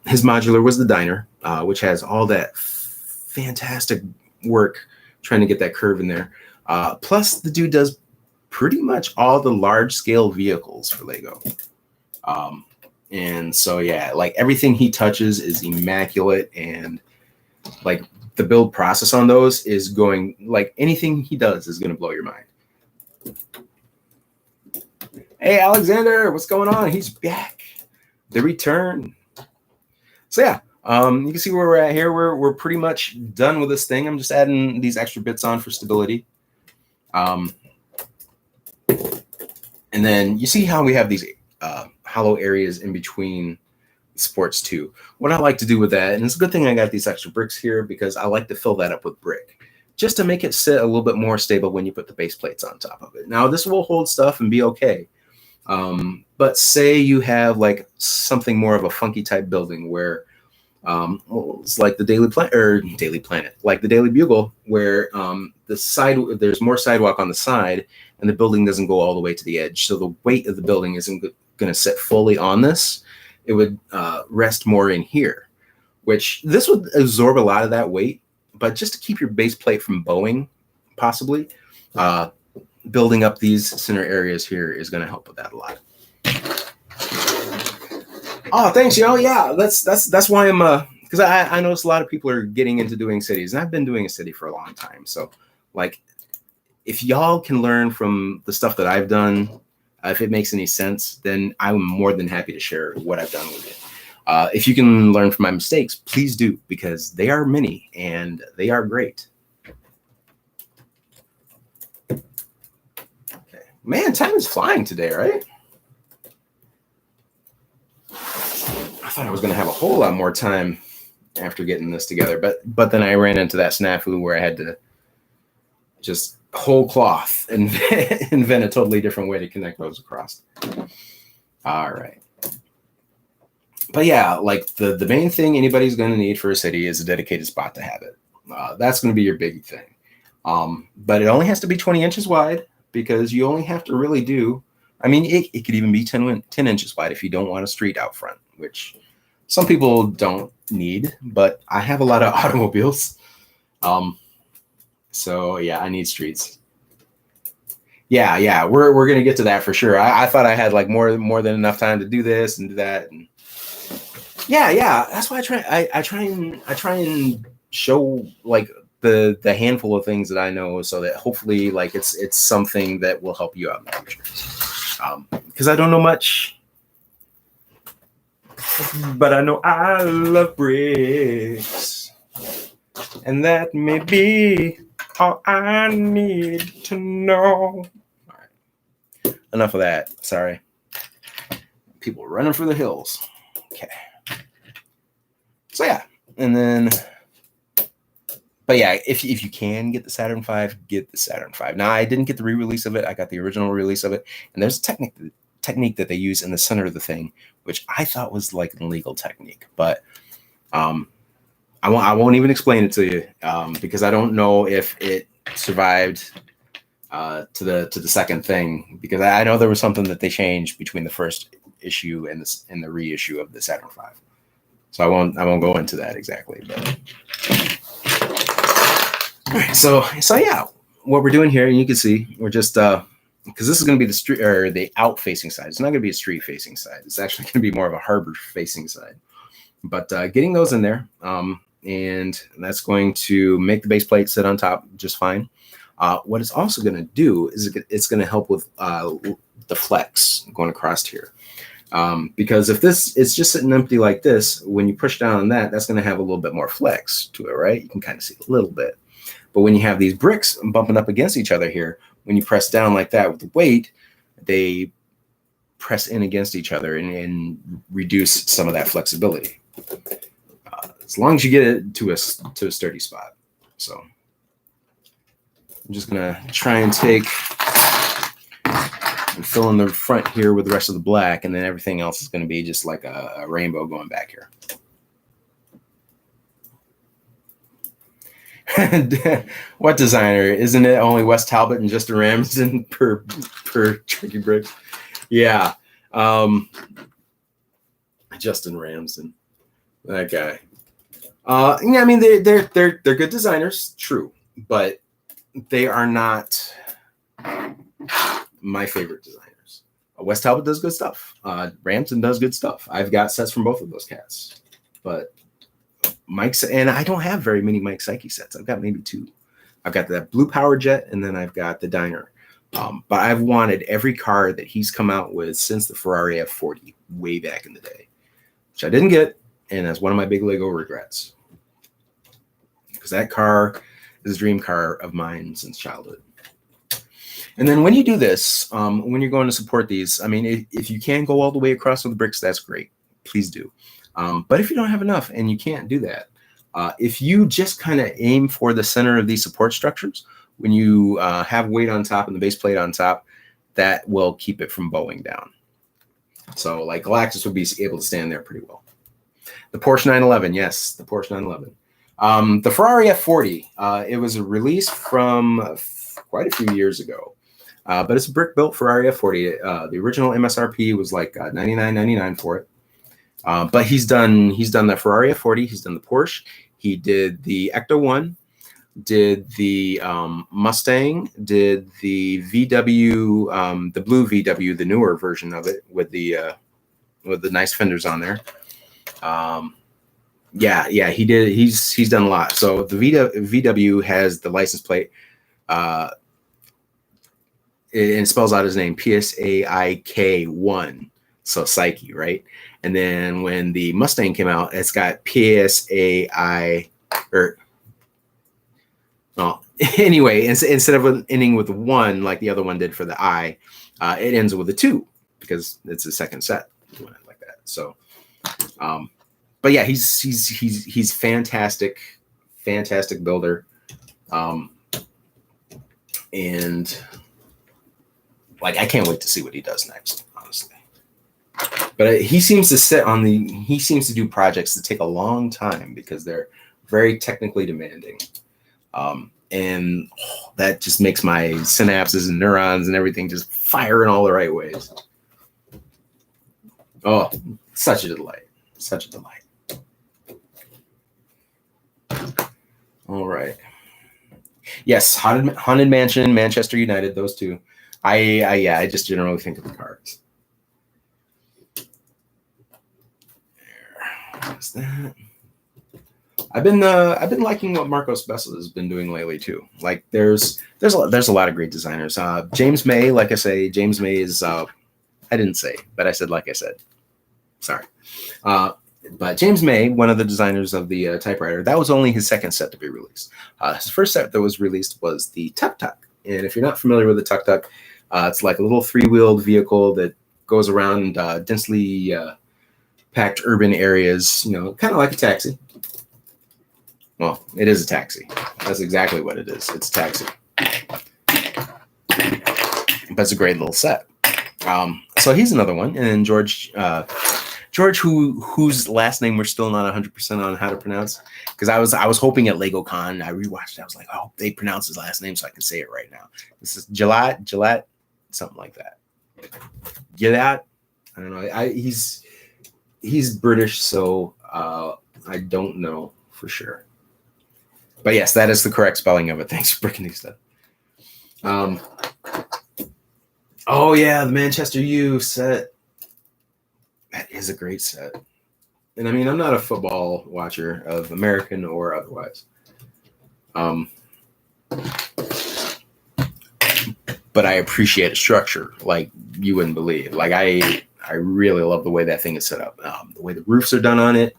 A: His modular was the diner, which has all that fantastic work trying to get that curve in there. Plus, the dude does pretty much all the large scale vehicles for Lego. And so, yeah, like everything he touches is immaculate, and like the build process on those is going, like anything he does is going to blow your mind. Hey, Alexander, what's going on? He's back. The return. So yeah, you can see where we're at here. We're pretty much done with this thing. I'm just adding these extra bits on for stability. And then you see how we have these hollow areas in between supports too. What I like to do with that, and it's a good thing I got these extra bricks here because I like to fill that up with brick just to make it sit a little bit more stable when you put the base plates on top of it. Now this will hold stuff and be okay. But say you have like something more of a funky type building where it's like the Daily Planet, like the Daily Bugle, where there's more sidewalk on the side and the building doesn't go all the way to the edge. So the weight of the building isn't going to sit fully on this. It would rest more in here, which this would absorb a lot of that weight. But just to keep your base plate from bowing, possibly, building up these center areas here is going to help with that a lot. Oh, thanks, yo. Yeah, that's why I'm because I notice a lot of people are getting into doing cities, and I've been doing a city for a long time. So, like, if y'all can learn from the stuff that I've done, if it makes any sense, then I'm more than happy to share what I've done with it. If you can learn from my mistakes, please do, because they are many and they are great. Okay, man, time is flying today, right? I thought I was going to have a whole lot more time after getting this together, but then I ran into that snafu where I had to just whole cloth and invent a totally different way to connect those across. All right. But yeah, like the main thing anybody's going to need for a city is a dedicated spot to have it. That's going to be your big thing. But it only has to be 20 inches wide because you only have to really do, I mean, it could even be 10 inches wide if you don't want a street out front, which some people don't need, but I have a lot of automobiles. So yeah, I need streets. Yeah, we're going to get to that for sure. I thought I had like more than enough time to do this and do that. And yeah. That's why I try and show like the handful of things that I know, so that hopefully like it's something that will help you out in the future. Because I don't know much, but I know I love bricks, and that may be all I need to know. All right, enough of that. Sorry, people running for the hills. Okay. So yeah, and then, but yeah, if you can get the Saturn V, get the Saturn V. Now I didn't get the re-release of it. I got the original release of it, and there's a technique that they use in the center of the thing, which I thought was like an illegal technique, but I won't even explain it to you because I don't know if it survived to the second thing, because I know there was something that they changed between the first issue and the reissue of the Saturn V. So I won't go into that exactly, but all right. So yeah, what we're doing here, and you can see we're just because this is going to be the street or the out facing side. It's not going to be a street facing side. It's actually going to be more of a harbor facing side. But getting those in there, and that's going to make the base plate sit on top just fine. What it's also going to do is it's going to help with the flex going across here. Because if this is just sitting empty like this, when you push down on that, that's going to have a little bit more flex to it, right? You can kind of see a little bit. But when you have these bricks bumping up against each other here, when you press down like that with the weight, they press in against each other and reduce some of that flexibility. As long as you get it to a sturdy spot. So I'm just going to try and take and fill in the front here with the rest of the black, and then everything else is going to be just like a rainbow going back here. What designer? Isn't it only Wes Talbot and Justin Ramsden per Tricky Bricks? Yeah. Justin Ramsden. That guy. Yeah, I mean they're good designers, true, but they are not my favorite designers. Wes Talbot does good stuff. Ramsden does good stuff. I've got sets from both of those cats, but Mike's, and I don't have very many Mike Psyche sets. I've got maybe two. I've got that Blue Power Jet, and then I've got the Diner. But I've wanted every car that he's come out with since the Ferrari F40 way back in the day, which I didn't get, and that's one of my big Lego regrets. Because that car is a dream car of mine since childhood. And then when you do this, when you're going to support these, I mean, if you can go all the way across with the bricks, that's great. Please do. But if you don't have enough and you can't do that, if you just kind of aim for the center of these support structures, when you have weight on top and the base plate on top, that will keep it from bowing down. So like Galactus would be able to stand there pretty well. The Porsche 911, yes, the Porsche 911. The Ferrari F40, it was a release from quite a few years ago. But it's a brick-built Ferrari F40. The original MSRP was like $99.99 for it. But he's done the Ferrari F40. He's done the Porsche. He did the Ecto 1. Did the Mustang. Did the VW, the blue VW, the newer version of it with the nice fenders on there. Yeah, he did. He's done a lot. So the VW has the license plate. It spells out his name, PSAIK1, so Psyche, right? And then when the Mustang came out, it's got PSAI, or well, anyway, instead of ending with 1 like the other one did for the I, it ends with a 2 because it's the second set doing it like that. So, but yeah, he's fantastic builder, and like, I can't wait to see what he does next, honestly. But he seems to do projects that take a long time because they're very technically demanding. And that just makes my synapses and neurons and everything just fire in all the right ways. Oh, such a delight. Such a delight. All right. Yes, Haunted Mansion, Manchester United, those two. I just generally think of the cards. There's that. I've been liking what Marcos Bessel has been doing lately too. Like there's a lot of great designers. James May, like I say, James May is I didn't say, but I said like I said. Sorry. But James May, one of the designers of the typewriter, that was only his second set to be released. His first set that was released was the Tuk Tuk. And if you're not familiar with the Tuk Tuk, it's like a little 3-wheeled vehicle that goes around densely packed urban areas, kind of like a taxi. Well, it is a taxi. That's exactly what it is. It's a taxi. But it's a great little set. So he's another one. And then George, whose last name we're still not 100% on how to pronounce, because I was hoping at LegoCon, I rewatched it, I was like, oh, they pronounce his last name so I can say it right now. This is Gillette, something like that. Gillette, I don't know. He's British, so I don't know for sure. But yes, that is the correct spelling of it. Thanks for breaking these down. Oh yeah, the Manchester U set. That is a great set. And I mean, I'm not a football watcher of American or otherwise. But I appreciate a structure like you wouldn't believe. Like I really love the way that thing is set up. The way the roofs are done on it.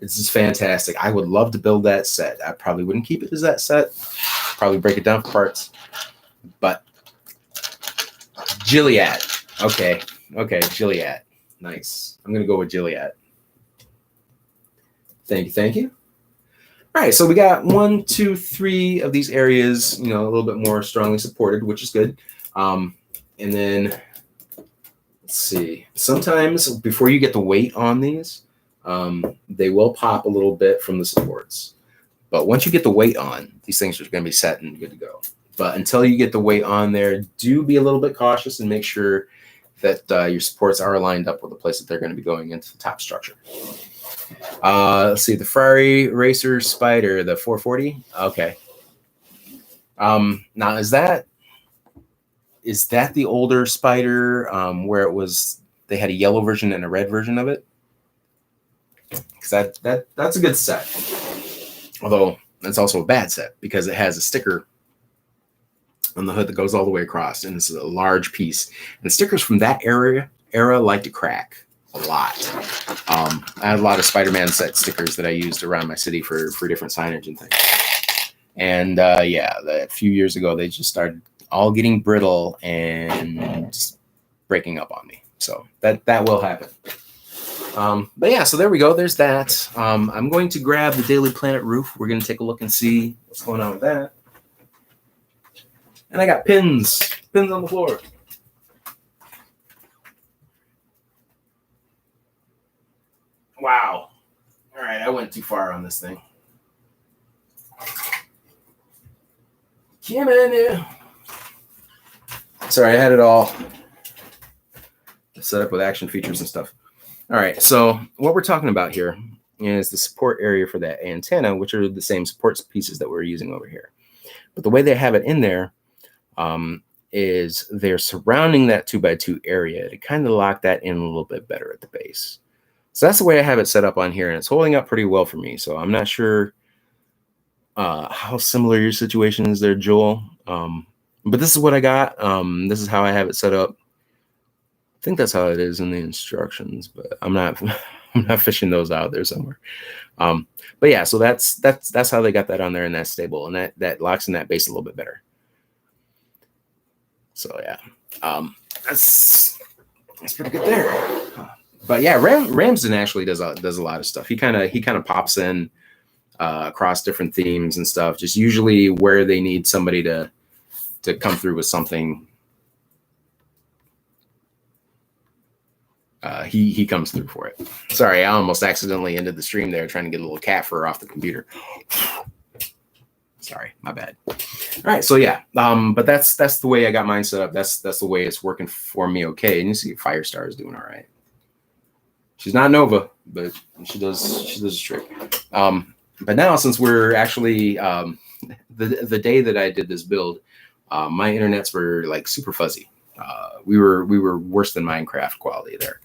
A: It's just fantastic. I would love to build that set. I probably wouldn't keep it as that set. Probably break it down for parts. But Gilliatt. Okay, Gilliatt. Nice. I'm going to go with Gilliatt. Thank you. All right, so we got 1, 2, 3 of these areas, a little bit more strongly supported, which is good. And then, let's see. Sometimes before you get the weight on these, they will pop a little bit from the supports. But once you get the weight on, these things are going to be set and good to go. But until you get the weight on there, do be a little bit cautious and make sure that your supports are lined up with the place that they're going to be going into the top structure. Let's see, the Ferrari Racer Spider, the 440. Okay. Now is that the older Spider where they had a yellow version and a red version of it? Because that's a good set. Although it's also a bad set because it has a sticker on the hood that goes all the way across, and it's a large piece. And stickers from that era like to crack a lot. I had a lot of Spider-Man set stickers that I used around my city for different signage and things. And a few years ago, they just started all getting brittle and just breaking up on me. So that will happen. But yeah, so there we go. There's that. I'm going to grab the Daily Planet roof. We're going to take a look and see what's going on with that. And I got pins on the floor. Wow. All right, I went too far on this thing. Come in here. Sorry, I had it all set up with action features and stuff. All right, so what we're talking about here is the support area for that antenna, which are the same support pieces that we're using over here. But the way they have it in there is they're surrounding that 2x2 area to kind of lock that in a little bit better at the base. So that's the way I have it set up on here, and it's holding up pretty well for me. So I'm not sure how similar your situation is there, Joel. But this is what I got. This is how I have it set up. I think that's how it is in the instructions, but I'm not fishing those out there somewhere. But yeah, so that's how they got that on there, and that's stable, and that locks in that base a little bit better. So yeah, that's pretty good there. But yeah, Ramsden actually does a lot of stuff. He kind of pops in across different themes and stuff. Just usually where they need somebody to come through with something. He comes through for it. Sorry, I almost accidentally ended the stream there trying to get a little cat fur off the computer. Sorry, my bad. All right, so yeah, but that's the way I got mine set up. That's the way it's working for me. Okay, and you see Firestar is doing all right. She's not Nova, but she does a trick. But now, since we're actually the day that I did this build, my internets were like super fuzzy. We were worse than Minecraft quality there.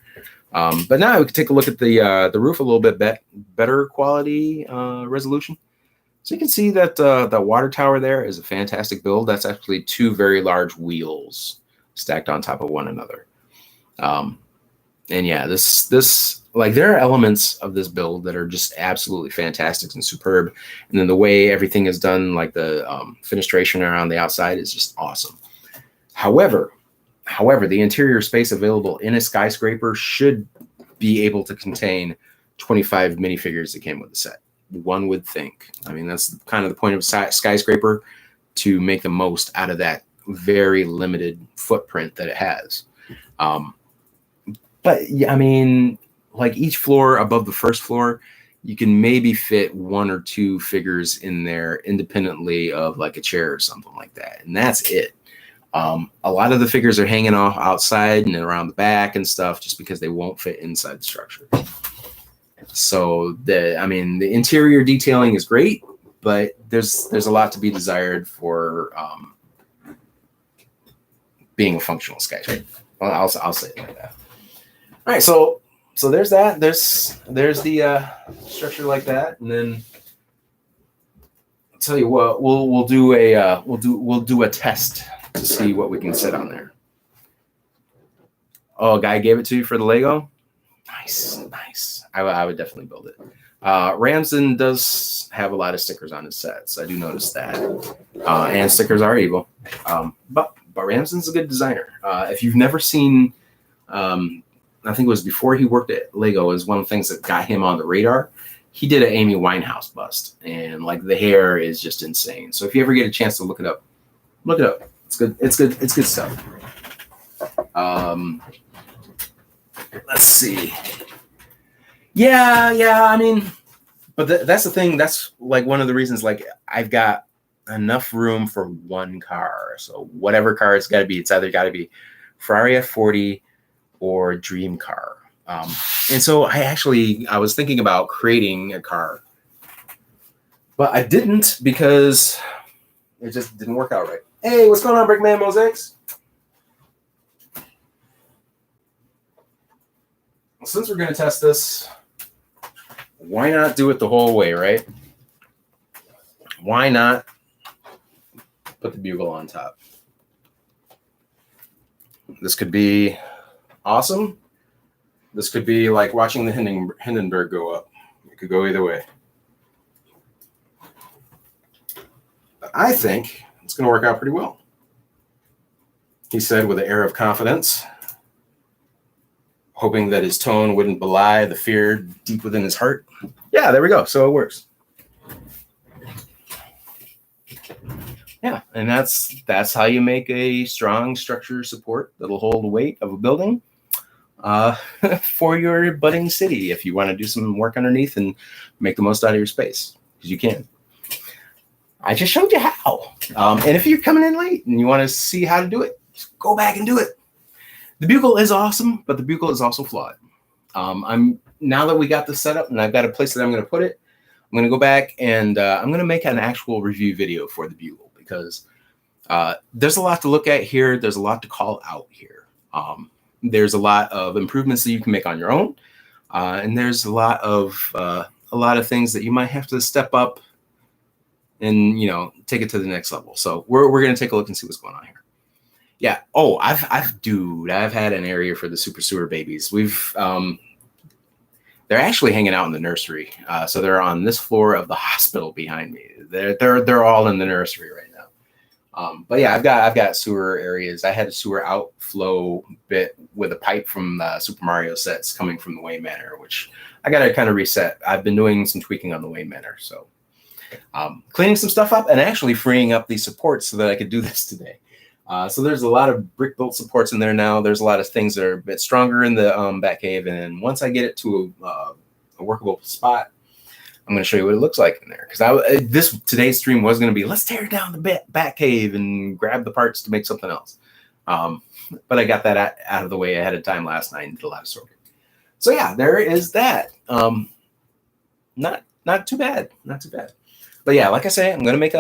A: But now we can take a look at the roof a little bit better quality resolution. So you can see that the water tower there is a fantastic build. That's actually two very large wheels stacked on top of one another. And yeah, this like there are elements of this build that are just absolutely fantastic and superb. And then the way everything is done, like the fenestration around the outside, is just awesome. However, the interior space available in a skyscraper should be able to contain 25 minifigures that came with the set. One would think. I mean, that's kind of the point of a skyscraper, to make the most out of that very limited footprint that it has. But yeah, I mean, like each floor above the first floor, you can maybe fit one or two figures in there independently of like a chair or something like that. And that's it. A lot of the figures are hanging off outside and around the back and stuff just because they won't fit inside the structure. So the interior detailing is great, but there's a lot to be desired for being a functional skyscraper. Well, I'll say it like that. All right, so there's that. There's the structure like that, and then I'll tell you what, we'll do a test to see what we can set on there. Oh, a guy gave it to you for the Lego? Nice. I would definitely build it. Ramsden does have a lot of stickers on his sets. I do notice that. And stickers are evil. But Ramsden's a good designer. If you've never seen, I think it was before he worked at Lego, is one of the things that got him on the radar. He did an Amy Winehouse bust, and like the hair is just insane. So if you ever get a chance to look it up. It's good. It's good stuff. Let's see. Yeah. I mean, but that's the thing. That's like one of the reasons. Like I've got enough room for one car. So whatever car it's got to be, it's either got to be Ferrari F40 or Dream Car. And so I was thinking about creating a car, but I didn't because it just didn't work out right. Hey, what's going on, Brickman Mosaics? Since we're going to test this, why not do it the whole way, right? Why not put the bugle on top? This could be awesome. This could be like watching the Hindenburg go up. It could go either way. But I think it's going to work out pretty well. He said with an air of confidence, hoping that his tone wouldn't belie the fear deep within his heart. Yeah, there we go. So it works. Yeah, and that's how you make a strong structure support that'll hold the weight of a building for your budding city if you want to do some work underneath and make the most out of your space, because you can. I just showed you how. And if you're coming in late and you want to see how to do it, just go back and do it. The Bugle is awesome, but the Bugle is also flawed. Now that we got this set up and I've got a place that I'm going to put it, I'm going to go back and I'm going to make an actual review video for the Bugle, because there's a lot to look at here. There's a lot to call out here. There's a lot of improvements that you can make on your own. And there's a lot of things that you might have to step up and, take it to the next level. So we're going to take a look and see what's going on here. Yeah. Oh, I've had an area for the super sewer babies. They're actually hanging out in the nursery. So they're on this floor of the hospital behind me. They're all in the nursery right now. But yeah, I've got sewer areas. I had a sewer outflow bit with a pipe from the Super Mario sets coming from the Wayne Manor, which I got to kind of reset. I've been doing some tweaking on the Wayne Manor. So cleaning some stuff up and actually freeing up these supports so that I could do this today. So there's a lot of brick built supports in there now. There's a lot of things that are a bit stronger in the Batcave. And once I get it to a workable spot, I'm going to show you what it looks like in there. Because today's stream was going to be, let's tear down the Batcave and grab the parts to make something else. But I got that out of the way ahead of time last night and did a lot of sorting. So yeah, there is that. Not too bad. Not too bad. But yeah, like I say, I'm going to make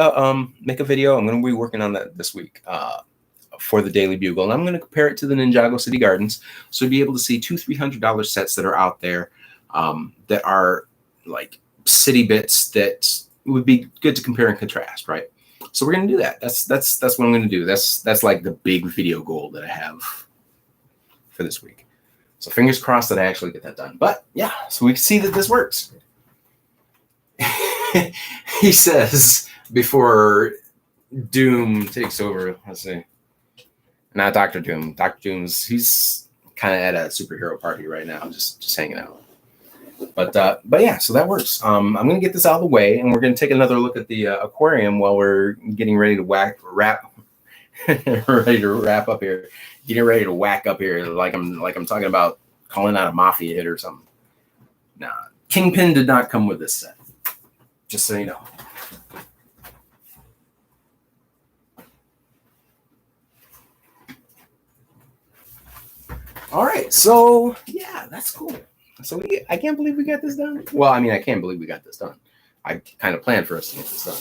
A: a video. I'm going to be working on that this week. For the Daily Bugle, and I'm going to compare it to the Ninjago City Gardens, so you'll be able to see two $300 sets that are out there that are like city bits that would be good to compare and contrast, right? So we're going to do that. That's what I'm going to do. That's like the big video goal that I have for this week. So fingers crossed that I actually get that done. But yeah, so we can see that this works. He says before Doom takes over. Let's see. Not Dr. Doom. Dr. Doom's, he's kind of at a superhero party right now, just hanging out. But yeah, so that works. I'm going to get this out of the way, and we're going to take another look at the aquarium while we're getting ready to wrap up here. Getting ready to whack up here like I'm talking about calling out a mafia hit or something. Nah, Kingpin did not come with this set. Just so you know. All right, so yeah, that's cool. So I can't believe we got this done. Well, I mean, I can't believe we got this done. I kind of planned for us to get this done.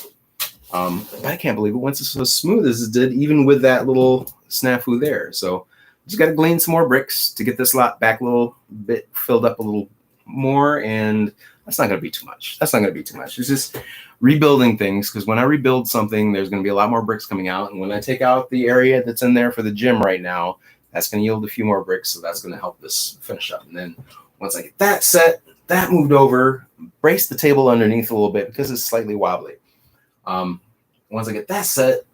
A: But I can't believe it went so smooth as it did, even with that little snafu there. So just got to glean some more bricks to get this lot back a little bit filled up a little more, and that's not going to be too much. It's just rebuilding things, because when I rebuild something, there's going to be a lot more bricks coming out, and when I take out the area that's in there for the gym right now, that's going to yield a few more bricks, so that's going to help this finish up. And then once I get that set, that moved over, brace the table underneath a little bit because it's slightly wobbly. Once I get that set,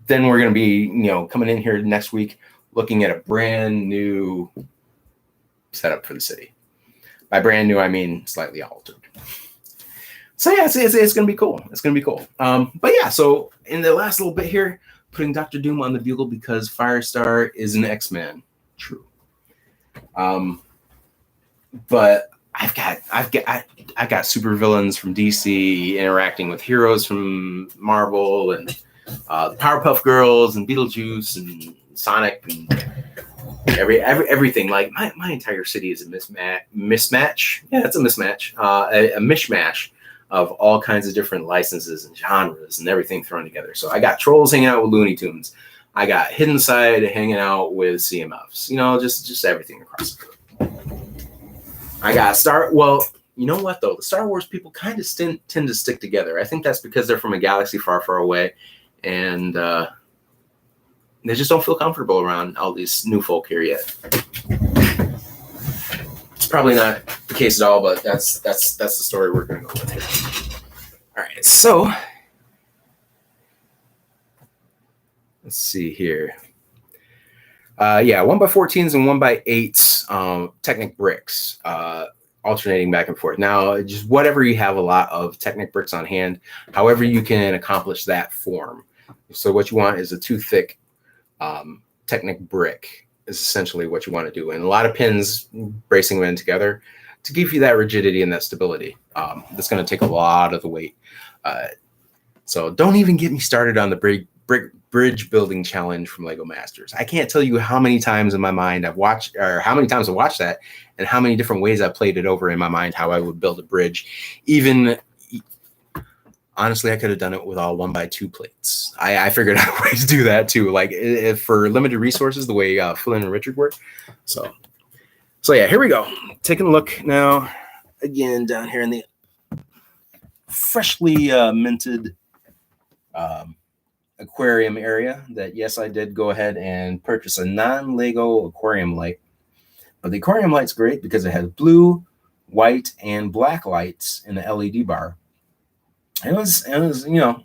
A: then we're going to be, coming in here next week looking at a brand new setup for the city. By brand new, I mean slightly altered. So yeah, it's going to be cool. It's going to be cool. But yeah, so in the last little bit here, putting Dr. Doom on the Bugle because Firestar is an X-Man. True. But I've got supervillains from DC interacting with heroes from Marvel, and the Powerpuff Girls and Beetlejuice and Sonic and everything. Like my entire city is a mismatch. Yeah, it's a mismatch. A mishmash of all kinds of different licenses and genres and everything thrown together. So I got Trolls hanging out with Looney Tunes. I got Hidden Side hanging out with CMFs. Just everything across the board. I got well, you know what though? The Star Wars people kind of tend to stick together. I think that's because they're from a galaxy far, far away, and they just don't feel comfortable around all these new folk here yet. It's probably not the case at all, but that's the story we're going to go with here. All right, so let's see here. 1x14s and 1x8s, Technic bricks, alternating back and forth. Now, just whatever you have a lot of Technic bricks on hand, however you can accomplish that form. So what you want is a 2-thick Technic brick is essentially what you want to do. And a lot of pins bracing them in together to give you that rigidity and that stability. That's going to take a lot of the weight. So don't even get me started on the bridge building challenge from Lego Masters. I can't tell you how many times in my mind I've watched, or how many times I watched that, and how many different ways I played it over in my mind, how I would build a bridge. Even honestly, I could have done it with all 1x2 plates. I figured out a way to do that too. Like if for limited resources, the way Flynn and Richard work. So yeah, here we go. Taking a look now again down here in the freshly minted aquarium area. That yes, I did go ahead and purchase a non-Lego aquarium light. But the aquarium light's great because it has blue, white, and black lights in the LED bar. It was, you know,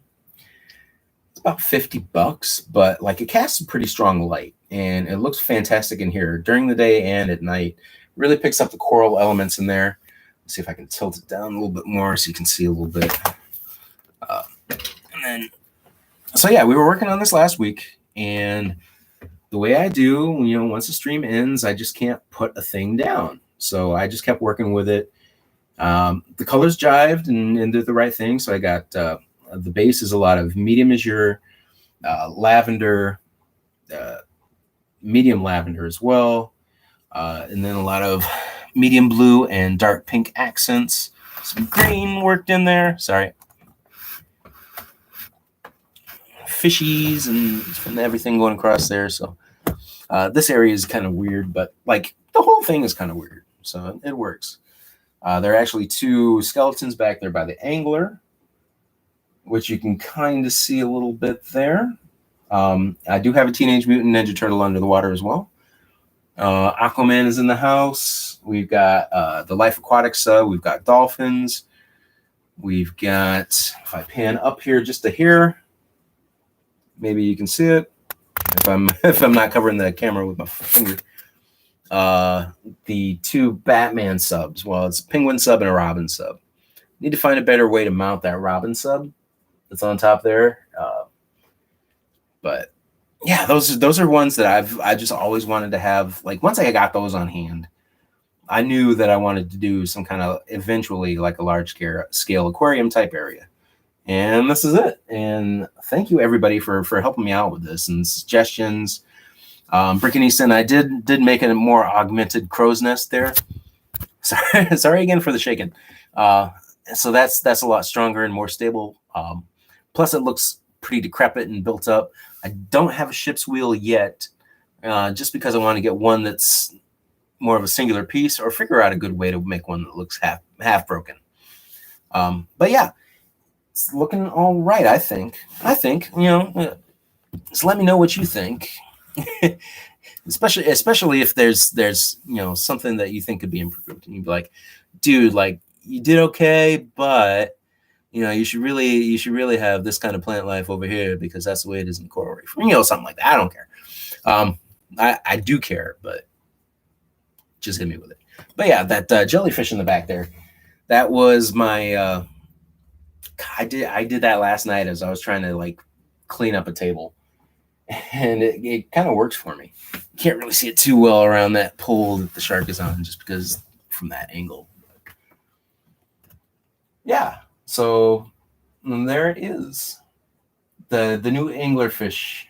A: it's about $50, but like it casts a pretty strong light and it looks fantastic in here during the day and at night. Really picks up the coral elements in there. Let's see if I can tilt it down a little bit more so you can see a little bit. And then, so yeah, we were working on this last week, and the way I do, you know, once the stream ends, I just can't put a thing down. So I just kept working with it. The colors jived and did the right thing. So I got the base is a lot of medium azure, lavender, medium lavender as well. And then a lot of medium blue and dark pink accents. Some green worked in there. Sorry. Fishies and everything going across there. So this area is kind of weird, but like the whole thing is kind of weird. So it works. There are actually 2 skeletons back there by the angler, which you can kind of see a little bit there. I do have a Teenage Mutant Ninja Turtle under the water as well. Aquaman is in the house. We've got the Life Aquatic sub. We've got dolphins. We've got, if I pan up here just a hair, maybe you can see it. If I'm not covering the camera with my finger. The 2 Batman subs. Well, it's a Penguin sub and a Robin sub. Need to find a better way to mount that Robin sub that's on top there. But yeah, those are ones that I just always wanted to have. Like once I got those on hand, I knew that I wanted to do some kind of eventually like a large scale aquarium type area. And this is it. And thank you everybody for helping me out with this and suggestions. Brickenison, I did make a more augmented crow's nest there. Sorry again for the shaking. So that's a lot stronger and more stable. Plus it looks pretty decrepit and built up. I don't have a ship's wheel yet, just because I want to get one that's more of a singular piece, or figure out a good way to make one that looks half broken. But yeah, it's looking all right. I think you know. Just let me know what you think. especially if there's you know something that you think could be improved, and you'd be like, dude, like you did okay, but you know you should really have this kind of plant life over here because that's the way it is in coral reef, you know, something like that. I don't care. I do care, but just hit me with it. But yeah, that jellyfish in the back there, that was my I did that last night as I was trying to like clean up a table. And it kind of works for me. You can't really see it too well around that pole that the shark is on, just because from that angle. Yeah, so there it is. The new anglerfish.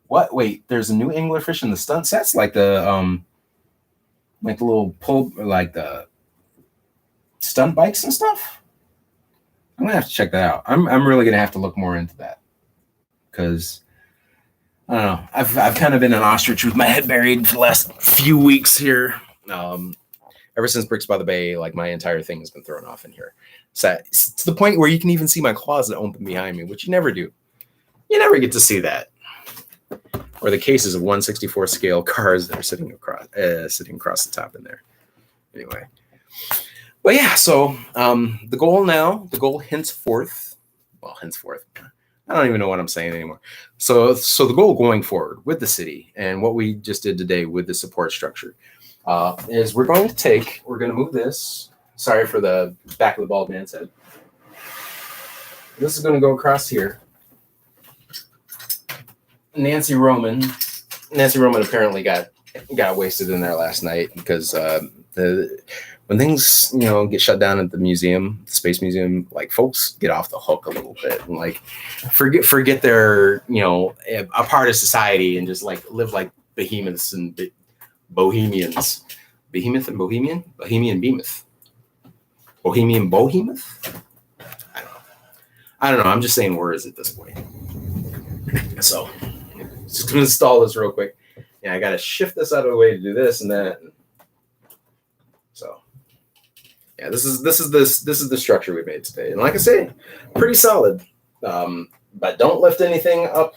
A: What? Wait, there's a new anglerfish in the stunt sets, like the little pull, like the stunt bikes and stuff. I'm gonna have to check that out. I'm really gonna have to look more into that because. I don't know. I've kind of been an ostrich with my head buried for the last few weeks here. Ever since Bricks by the Bay, like my entire thing has been thrown off in here. So it's to the point where you can even see my closet open behind me, which you never do. You never get to see that. or the cases of 1/64 scale cars that are sitting across the top in there. Anyway, but yeah, so the goal henceforth, I don't even know what I'm saying anymore. So the goal going forward with the city and what we just did today with the support structure is we're going to move this. Sorry for the back of the bald man's head. This is going to go across here. Nancy Roman apparently got wasted in there last night because when things get shut down at the Space Museum, like folks get off the hook a little bit and like forget they're a part of society and just like live like behemoths and bohemians. Behemoth and bohemian behemoth. Bohemoth? I don't know. I'm just saying words at this point. So, just gonna install this real quick. Yeah, I gotta shift this out of the way to do this and that. So, yeah, this is the structure we made today, and like I say, pretty solid. But don't lift anything up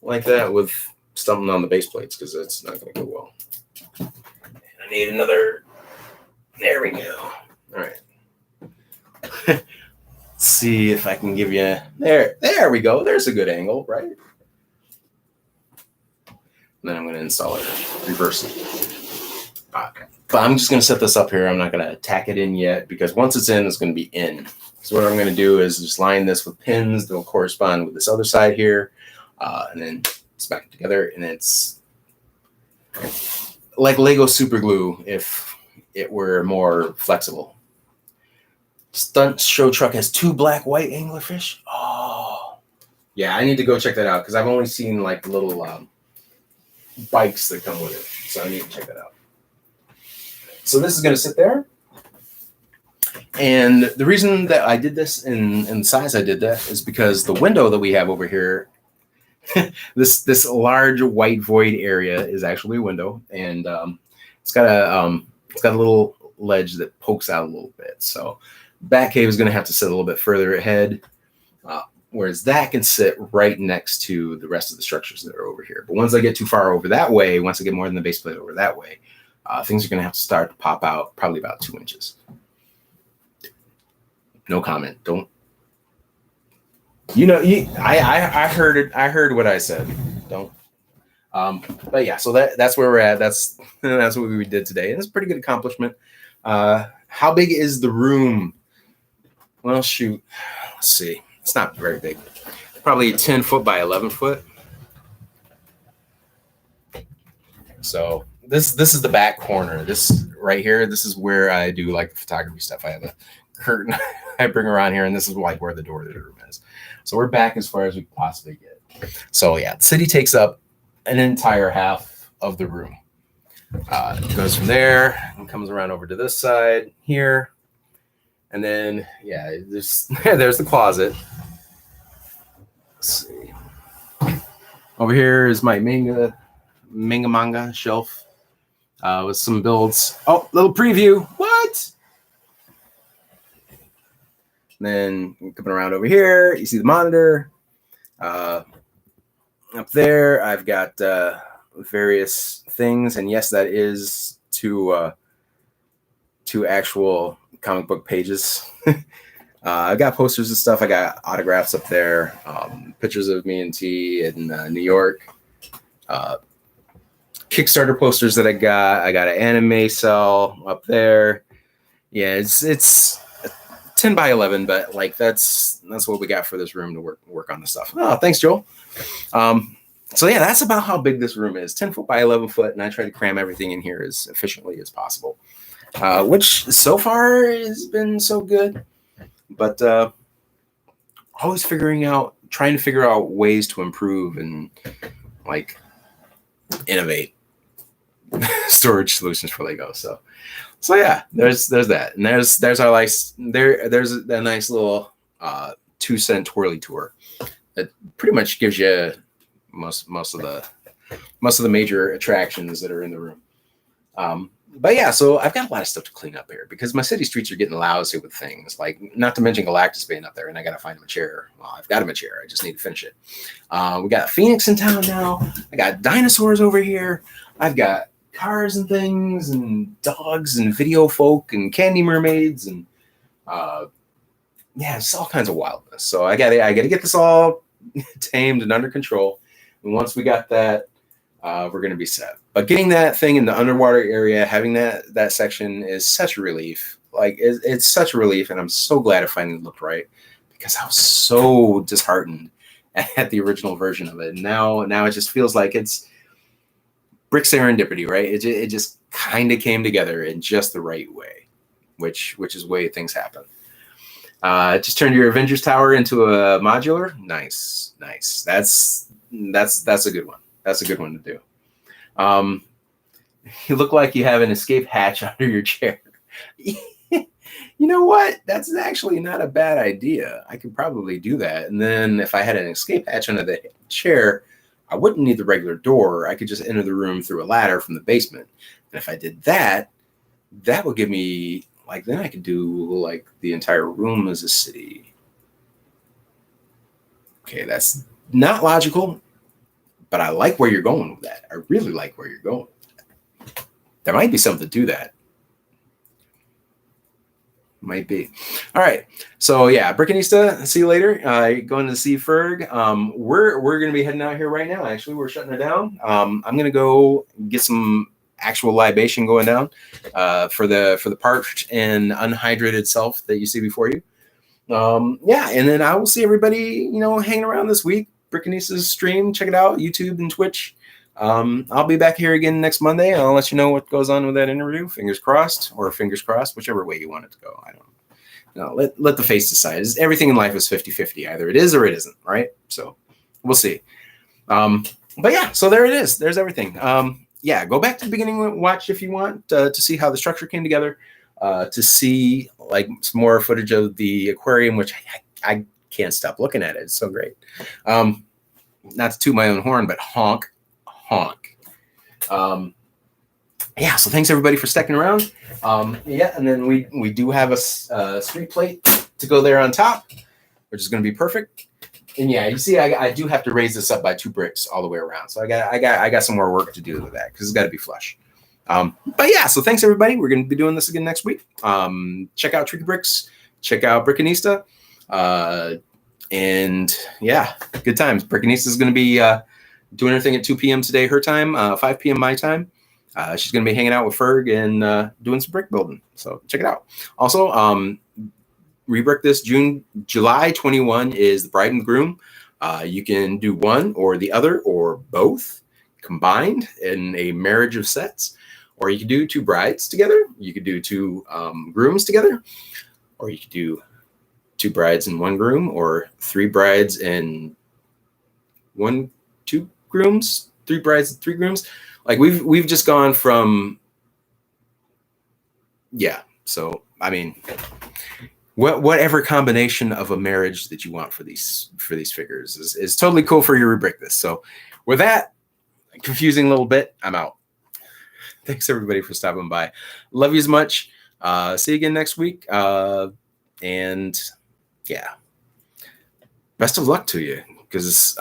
A: like that with something on the base plates because it's not gonna go well. And I need another. There we go. All right. Let's see if I can give you there we go. There's a good angle, right? And then I'm going to install it, reverse it. But I'm just going to set this up here. I'm not going to tack it in yet because once it's in, it's going to be in. So what I'm going to do is just line this with pins that will correspond with this other side here, and then it's back together. And it's like Lego super glue if it were more flexible. Stunt show truck has 2 black-white anglerfish. Oh, yeah, I need to go check that out because I've only seen like little bikes that come with it. So I need to check that out. So this is going to sit there. And the reason that I did this in the size I did that is because the window that we have over here, this large white void area is actually a window, and it's got a little ledge that pokes out a little bit. So Batcave is going to have to sit a little bit further ahead, whereas that can sit right next to the rest of the structures that are over here. But once I get too far over that way, once I get more than the base plate over that way, things are going to have to start to pop out probably about 2 inches. No comment. Don't. I heard it. I heard what I said. Don't. But yeah, so that's where we're at. That's what we did today, and it's a pretty good accomplishment. How big is the room? Well, shoot. Let's see. It's not very big. Probably 10 foot by 11 foot. So this is the back corner. This right here. This is where I do like the photography stuff. I have a curtain I bring around here, and this is like where the door to the room is. So we're back as far as we can possibly get. So yeah, the city takes up an entire half of the room. It goes from there and comes around over to this side here. And then, yeah, there's the closet. Let's see. Over here is my manga shelf with some builds. Oh, little preview. What? And then coming around over here, you see the monitor. Up there, I've got various things, and yes, that is two actual comic book pages. I got posters and stuff. I got autographs up there, pictures of me and T in New York, Kickstarter posters that I got. I got an anime cell up there. Yeah, it's 10 by 11, but like that's what we got for this room to work on the stuff. Oh, thanks, Joel. So yeah, that's about how big this room is, 10 foot by 11 foot, and I try to cram everything in here as efficiently as possible, which so far has been so good, but always trying to figure out ways to improve and like innovate storage solutions for Lego. So yeah, there's that, and there's our there's a nice little 2-cent twirly tour that pretty much gives you most of the major attractions that are in the room. But yeah, so I've got a lot of stuff to clean up here because my city streets are getting lousy with things, like not to mention Galactus being up there, and I got to find him a chair. Well, I've got him a chair. I just need to finish it. We got Phoenix in town now. I got dinosaurs over here. I've got cars and things and dogs and video folk and candy mermaids and yeah, it's all kinds of wildness. So I gotta get this all tamed and under control. And once we got that, we're gonna be set. But getting that thing in the underwater area, having that section is such a relief. Like it's such a relief, and I'm so glad it finally looked right because I was so disheartened at the original version of it. And now it just feels like it's brick serendipity, right? It just kind of came together in just the right way, which is the way things happen. Just turned your Avengers Tower into a modular. Nice. That's a good one. That's a good one to do. You look like you have an escape hatch under your chair. You know what? That's actually not a bad idea. I could probably do that. And then if I had an escape hatch under the chair, I wouldn't need the regular door. I could just enter the room through a ladder from the basement. And if I did that, that would give me, like, then I could do like the entire room as a city. Okay, that's not logical, but I like where you're going with that. I really like where you're going with that. There might be something to that. Might be. All right. So yeah, Brickanista, see you later. Going to see Ferg. We're gonna be heading out here right now. Actually, we're shutting it down. I'm gonna go get some actual libation going down for the parched and unhydrated self that you see before you. Yeah, and then I will see everybody, hanging around this week. Brickanista's stream, check it out, YouTube and Twitch. I'll be back here again next Monday. I'll let you know what goes on with that interview. Fingers crossed, whichever way you want it to go. I don't know. Let the face decide. Everything in life is 50-50. Either it is or it isn't, right? So we'll see. But yeah, so there it is. There's everything. Yeah, go back to the beginning and watch if you want to see how the structure came together, to see like some more footage of the aquarium, which I can't stop looking at it. It's so great. Not to toot my own horn, but honk. Yeah, so thanks everybody for sticking around. Yeah, and then we do have a street plate to go there on top, which is going to be perfect. And yeah, you see, I do have to raise this up by 2 bricks all the way around. So I got some more work to do with that because it's got to be flush. But yeah, so thanks everybody. We're going to be doing this again next week. Check out Tricky Bricks. Check out Brickanista. And yeah, good times. Brickanista is going to be doing her thing at 2 p.m. today, her time, 5 p.m. my time. She's going to be hanging out with Ferg and doing some brick building. So check it out. Also, rebrick this July 21 is the bride and groom. You can do one or the other or both combined in a marriage of sets. Or you could do 2 brides together. You could do 2 grooms together. Or you could do 2 brides and 1 groom, or 3 brides and 2 grooms, 3 brides and 3 grooms. Like we've just gone from, yeah. So I mean, whatever combination of a marriage that you want for these figures is totally cool for you to rebrick this. So with that confusing little bit, I'm out. Thanks everybody for stopping by. Love you as much. See you again next week. And yeah, best of luck to you because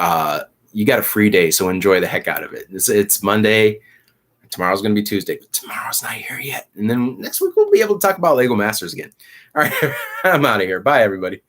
A: you got a free day, so enjoy the heck out of it. It's Monday. Tomorrow's going to be Tuesday, but tomorrow's not here yet. And then next week we'll be able to talk about Lego Masters again. All right, I'm out of here. Bye, everybody.